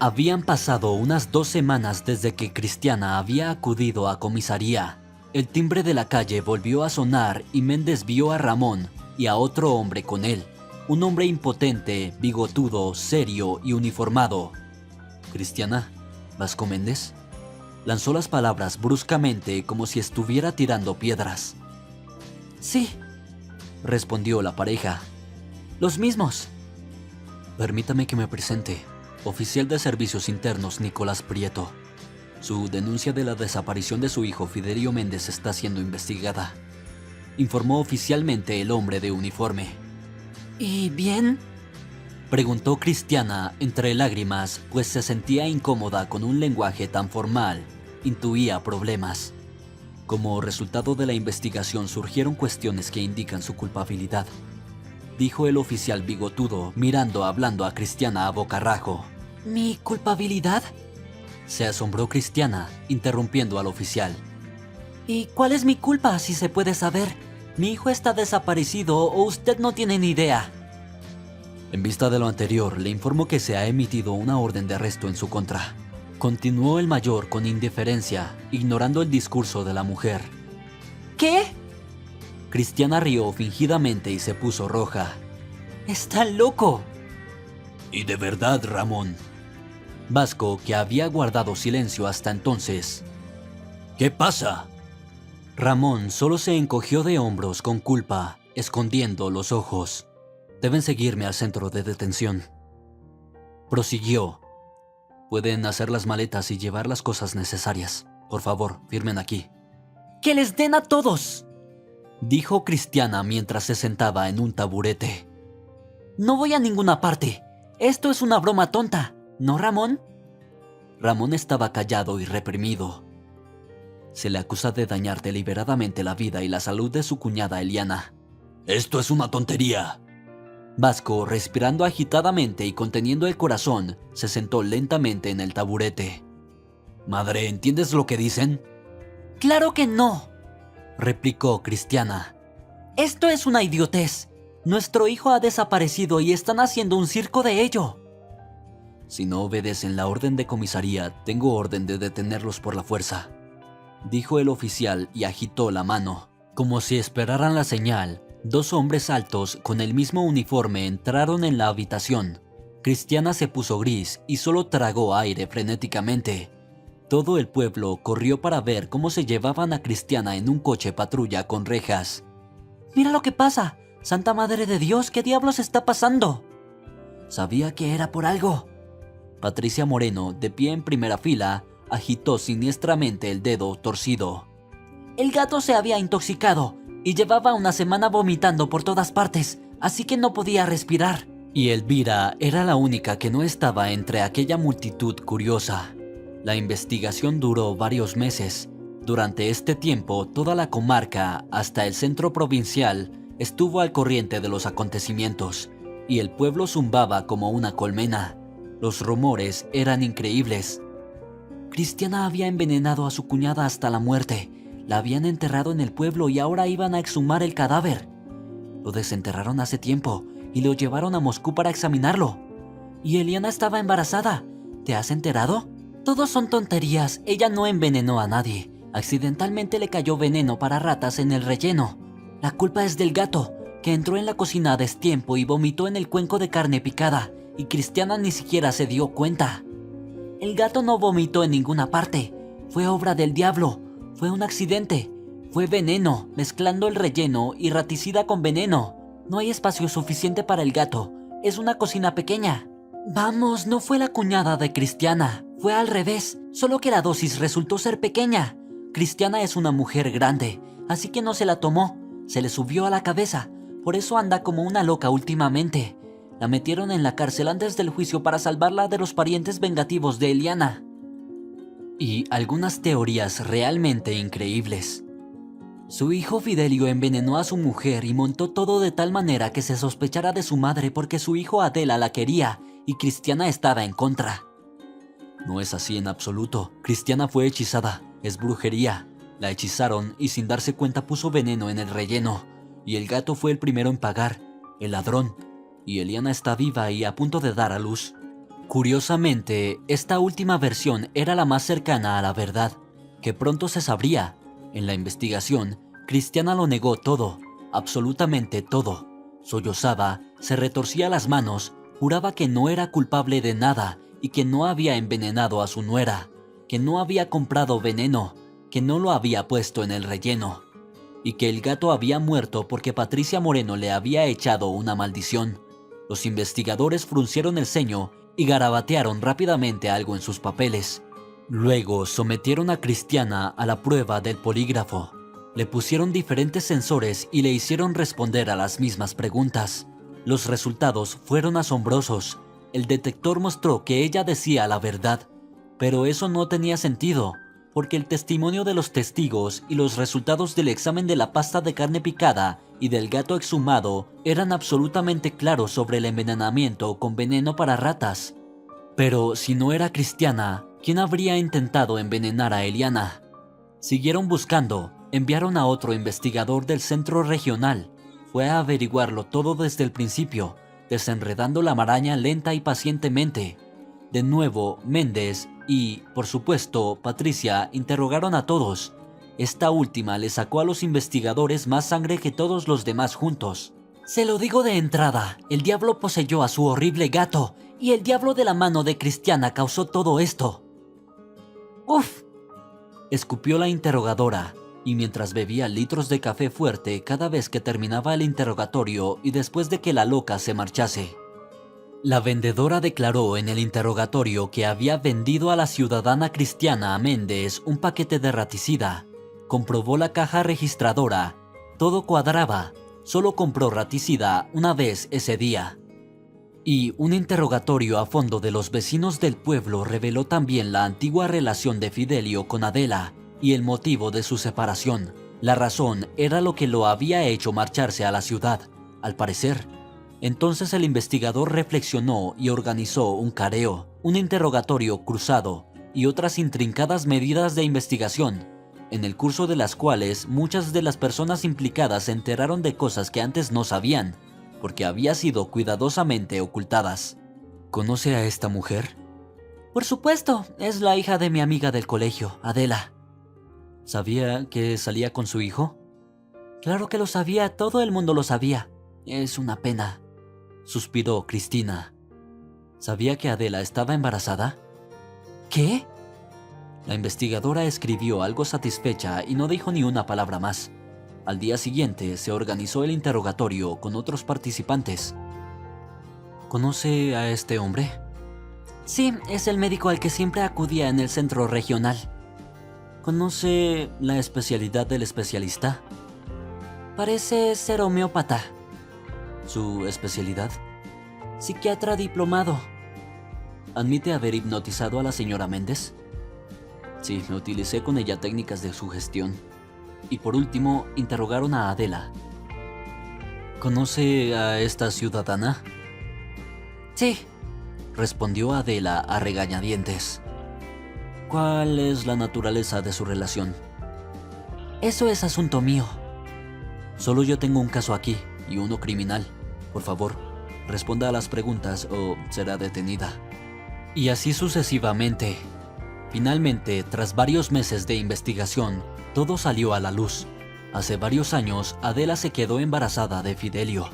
Habían pasado unas 2 semanas desde que Cristiana había acudido a comisaría. El timbre de la calle volvió a sonar y Méndez vio a Ramón y a otro hombre con él. Un hombre impotente, bigotudo, serio y uniformado. «Cristiana, ¿Vasco Méndez?» Lanzó las palabras bruscamente como si estuviera tirando piedras. «Sí», respondió la pareja. «Los mismos». «Permítame que me presente. Oficial de Servicios Internos Nicolás Prieto. Su denuncia de la desaparición de su hijo Fidelio Méndez está siendo investigada», informó oficialmente el hombre de uniforme. «¿Y bien?», preguntó Cristiana entre lágrimas, pues se sentía incómoda con un lenguaje tan formal. Intuía problemas. Como resultado de la investigación surgieron cuestiones que indican su culpabilidad, dijo el oficial bigotudo, hablando a Cristiana a bocarrajo. «¿Mi culpabilidad?», se asombró Cristiana, interrumpiendo al oficial. «¿Y cuál es mi culpa, si se puede saber? Mi hijo está desaparecido o usted no tiene ni idea». En vista de lo anterior, le informo que se ha emitido una orden de arresto en su contra. Continuó el mayor con indiferencia, ignorando el discurso de la mujer. ¿Qué? Cristiana rió fingidamente y se puso roja. ¡Está loco! ¿Y de verdad, Ramón? Vasco, que había guardado silencio hasta entonces. ¿Qué pasa? Ramón solo se encogió de hombros con culpa, escondiendo los ojos. Deben seguirme al centro de detención. Prosiguió. Pueden hacer las maletas y llevar las cosas necesarias. Por favor, firmen aquí. ¡Que les den a todos!, dijo Cristiana mientras se sentaba en un taburete. No voy a ninguna parte. Esto es una broma tonta, ¿no, Ramón? Ramón estaba callado y reprimido. Se le acusa de dañar deliberadamente la vida y la salud de su cuñada Eliana. ¡Esto es una tontería! Vasco, respirando agitadamente y conteniendo el corazón, se sentó lentamente en el taburete. «Madre, ¿entiendes lo que dicen?» ¡Claro que no!, replicó Cristiana. Esto es una idiotez. Nuestro hijo ha desaparecido y están haciendo un circo de ello. Si no obedecen la orden de comisaría, tengo orden de detenerlos por la fuerza, dijo el oficial y agitó la mano. Como si esperaran la señal, 2 hombres altos con el mismo uniforme entraron en la habitación. Cristiana se puso gris y solo tragó aire frenéticamente. Todo el pueblo corrió para ver cómo se llevaban a Cristiana en un coche patrulla con rejas. ¡Mira lo que pasa! ¡Santa Madre de Dios! ¿Qué diablos está pasando? Sabía que era por algo. Patricia Moreno, de pie en primera fila, agitó siniestramente el dedo torcido. El gato se había intoxicado y llevaba una semana vomitando por todas partes, así que no podía respirar. Y Elvira era la única que no estaba entre aquella multitud curiosa. La investigación duró varios meses. Durante este tiempo, toda la comarca, hasta el centro provincial, estuvo al corriente de los acontecimientos, y el pueblo zumbaba como una colmena. Los rumores eran increíbles. Cristiana había envenenado a su cuñada hasta la muerte. La habían enterrado en el pueblo y ahora iban a exhumar el cadáver. Lo desenterraron hace tiempo y lo llevaron a Moscú para examinarlo. Y Eliana estaba embarazada. ¿Te has enterado? Todos son tonterías. Ella no envenenó a nadie. Accidentalmente le cayó veneno para ratas en el relleno. La culpa es del gato, que entró en la cocina a destiempo y vomitó en el cuenco de carne picada, y Cristiana ni siquiera se dio cuenta. El gato no vomitó en ninguna parte. Fue obra del diablo. Fue un accidente. Fue veneno, mezclando el relleno y raticida con veneno. No hay espacio suficiente para el gato. Es una cocina pequeña. Vamos, no fue la cuñada de Cristiana. Fue al revés, solo que la dosis resultó ser pequeña. Cristiana es una mujer grande, así que no se la tomó. Se le subió a la cabeza. Por eso anda como una loca últimamente. La metieron en la cárcel antes del juicio para salvarla de los parientes vengativos de Eliana. Y algunas teorías realmente increíbles. Su hijo Fidelio envenenó a su mujer y montó todo de tal manera que se sospechara de su madre porque su hijo Adela la quería y Cristiana estaba en contra. No es así en absoluto. Cristiana fue hechizada. Es brujería. La hechizaron y sin darse cuenta puso veneno en el relleno. Y el gato fue el primero en pagar, el ladrón. Y Eliana está viva y a punto de dar a luz. Curiosamente, esta última versión era la más cercana a la verdad, que pronto se sabría. En la investigación, Cristiana lo negó todo, absolutamente todo. Sollozaba, se retorcía las manos, juraba que no era culpable de nada y que no había envenenado a su nuera, que no había comprado veneno, que no lo había puesto en el relleno, y que el gato había muerto porque Patricia Moreno le había echado una maldición. Los investigadores fruncieron el ceño y garabatearon rápidamente algo en sus papeles. Luego sometieron a Cristiana a la prueba del polígrafo. Le pusieron diferentes sensores y le hicieron responder a las mismas preguntas. Los resultados fueron asombrosos. El detector mostró que ella decía la verdad, pero eso no tenía sentido, porque el testimonio de los testigos y los resultados del examen de la pasta de carne picada y del gato exhumado eran absolutamente claros sobre el envenenamiento con veneno para ratas. Pero si no era Cristiana, ¿quién habría intentado envenenar a Eliana? Siguieron buscando, enviaron a otro investigador del centro regional. Fue a averiguarlo todo desde el principio, desenredando la maraña lenta y pacientemente. De nuevo, Méndez y, por supuesto, Patricia interrogaron a todos. Esta última le sacó a los investigadores más sangre que todos los demás juntos. Se lo digo de entrada, el diablo poseyó a su horrible gato y el diablo de la mano de Cristiana causó todo esto. ¡Uf! Escupió la interrogadora, y mientras bebía litros de café fuerte cada vez que terminaba el interrogatorio y después de que la loca se marchase. La vendedora declaró en el interrogatorio que había vendido a la ciudadana Cristiana Méndez un paquete de raticida. Comprobó la caja registradora. Todo cuadraba. Solo compró raticida una vez ese día. Y un interrogatorio a fondo de los vecinos del pueblo reveló también la antigua relación de Fidelio con Adela y el motivo de su separación. La razón era lo que lo había hecho marcharse a la ciudad, al parecer. Entonces el investigador reflexionó y organizó un careo, un interrogatorio cruzado y otras intrincadas medidas de investigación, en el curso de las cuales muchas de las personas implicadas se enteraron de cosas que antes no sabían, porque había sido cuidadosamente ocultadas. ¿Conoce a esta mujer? Por supuesto, es la hija de mi amiga del colegio, Adela. ¿Sabía que salía con su hijo? Claro que lo sabía, todo el mundo lo sabía. Es una pena. Suspiró Cristina. ¿Sabía que Adela estaba embarazada? ¿Qué? La investigadora escribió algo satisfecha y no dijo ni una palabra más. Al día siguiente se organizó el interrogatorio con otros participantes. ¿Conoce a este hombre? Sí, es el médico al que siempre acudía en el centro regional. ¿Conoce la especialidad del especialista? Parece ser homeópata. ¿Su especialidad? Psiquiatra diplomado. ¿Admite haber hipnotizado a la señora Méndez? Sí, utilicé con ella técnicas de sugestión. Y por último, interrogaron a Adela. ¿Conoce a esta ciudadana? Sí, respondió Adela a regañadientes. ¿Cuál es la naturaleza de su relación? eso es asunto mío. Solo yo tengo un caso aquí, y uno criminal. Por favor, responda a las preguntas o será detenida. Y así sucesivamente. Finalmente, tras varios meses de investigación, todo salió a la luz. Hace varios años, Adela se quedó embarazada de Fidelio,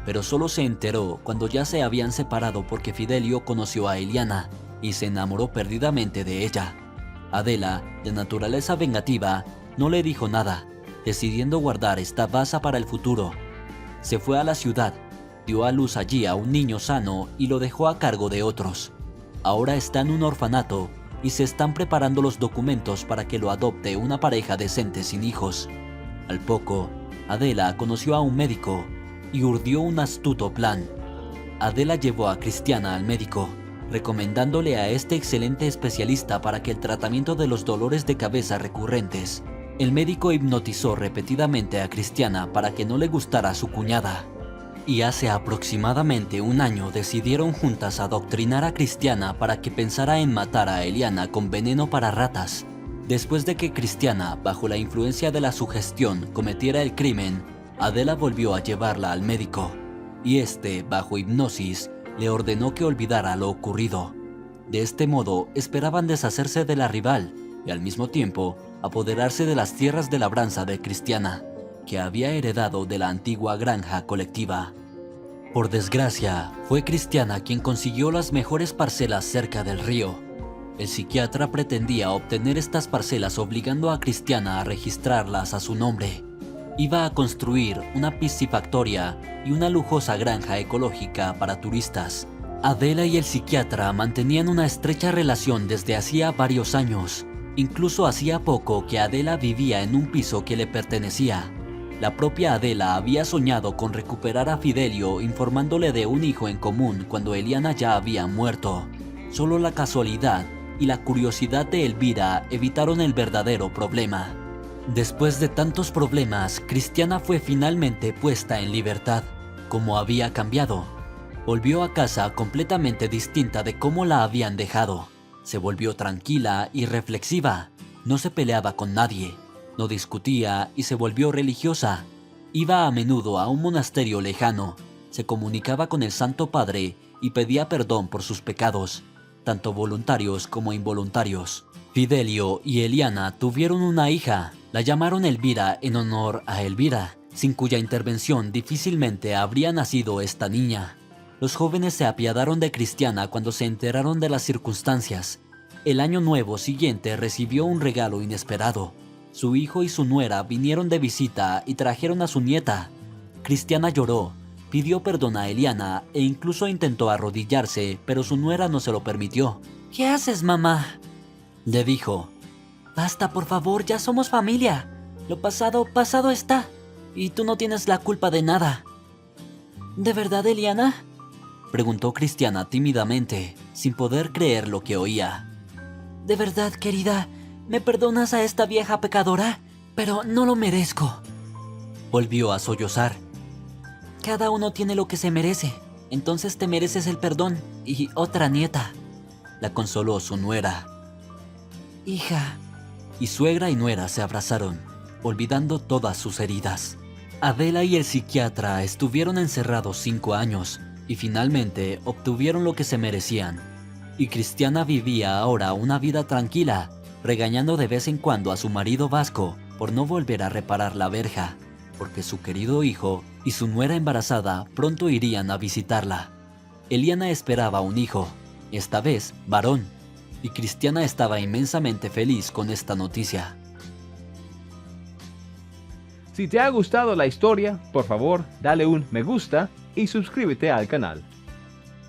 pero solo se enteró cuando ya se habían separado porque Fidelio conoció a Eliana y se enamoró perdidamente de ella. Adela, de naturaleza vengativa, no le dijo nada, decidiendo guardar esta baza para el futuro. Se fue a la ciudad, dio a luz allí a un niño sano y lo dejó a cargo de otros. Ahora está en un orfanato y se están preparando los documentos para que lo adopte una pareja decente sin hijos. Al poco, Adela conoció a un médico y urdió un astuto plan. Adela llevó a Cristiana al médico, recomendándole a este excelente especialista para que el tratamiento de los dolores de cabeza recurrentes. El médico hipnotizó repetidamente a Cristiana para que no le gustara su cuñada. Y hace aproximadamente un año decidieron juntas adoctrinar a Cristiana para que pensara en matar a Eliana con veneno para ratas. Después de que Cristiana, bajo la influencia de la sugestión, cometiera el crimen, Adela volvió a llevarla al médico, y este, bajo hipnosis, le ordenó que olvidara lo ocurrido. De este modo, esperaban deshacerse de la rival y al mismo tiempo apoderarse de las tierras de labranza de Cristiana, que había heredado de la antigua granja colectiva. Por desgracia, fue Cristiana quien consiguió las mejores parcelas cerca del río. El psiquiatra pretendía obtener estas parcelas obligando a Cristiana a registrarlas a su nombre. Iba a construir una piscifactoria y una lujosa granja ecológica para turistas. Adela y el psiquiatra mantenían una estrecha relación desde hacía varios años. Incluso hacía poco que Adela vivía en un piso que le pertenecía. La propia Adela había soñado con recuperar a Fidelio informándole de un hijo en común cuando Eliana ya había muerto. Solo la casualidad y la curiosidad de Elvira evitaron el verdadero problema. Después de tantos problemas, Cristiana fue finalmente puesta en libertad. ¿Cómo había cambiado? Volvió a casa completamente distinta de cómo la habían dejado. Se volvió tranquila y reflexiva. No se peleaba con nadie. No discutía y se volvió religiosa. Iba a menudo a un monasterio lejano. Se comunicaba con el Santo Padre y pedía perdón por sus pecados, tanto voluntarios como involuntarios. Fidelio y Eliana tuvieron una hija. La llamaron Elvira en honor a Elvira, sin cuya intervención difícilmente habría nacido esta niña. Los jóvenes se apiadaron de Cristiana cuando se enteraron de las circunstancias. El año nuevo siguiente recibió un regalo inesperado. Su hijo y su nuera vinieron de visita y trajeron a su nieta. Cristiana lloró, pidió perdón a Eliana e incluso intentó arrodillarse, pero su nuera no se lo permitió. ¿Qué haces, mamá?, le dijo. Basta, por favor, ya somos familia. Lo pasado, pasado está. Y tú no tienes la culpa de nada. ¿De verdad, Eliana? Preguntó Cristiana tímidamente, sin poder creer lo que oía. ¿De verdad, querida, me perdonas a esta vieja pecadora? Pero no lo merezco. Volvió a sollozar. Cada uno tiene lo que se merece. Entonces te mereces el perdón y otra nieta. La consoló su nuera. Hija. Y suegra y nuera se abrazaron, olvidando todas sus heridas. Adela y el psiquiatra estuvieron encerrados 5 años y finalmente obtuvieron lo que se merecían. Y Cristiana vivía ahora una vida tranquila, regañando de vez en cuando a su marido Vasco por no volver a reparar la verja, porque su querido hijo y su nuera embarazada pronto irían a visitarla. Eliana esperaba un hijo, esta vez varón, y Cristiana estaba inmensamente feliz con esta noticia. Si te ha gustado la historia, por favor, dale un me gusta y suscríbete al canal.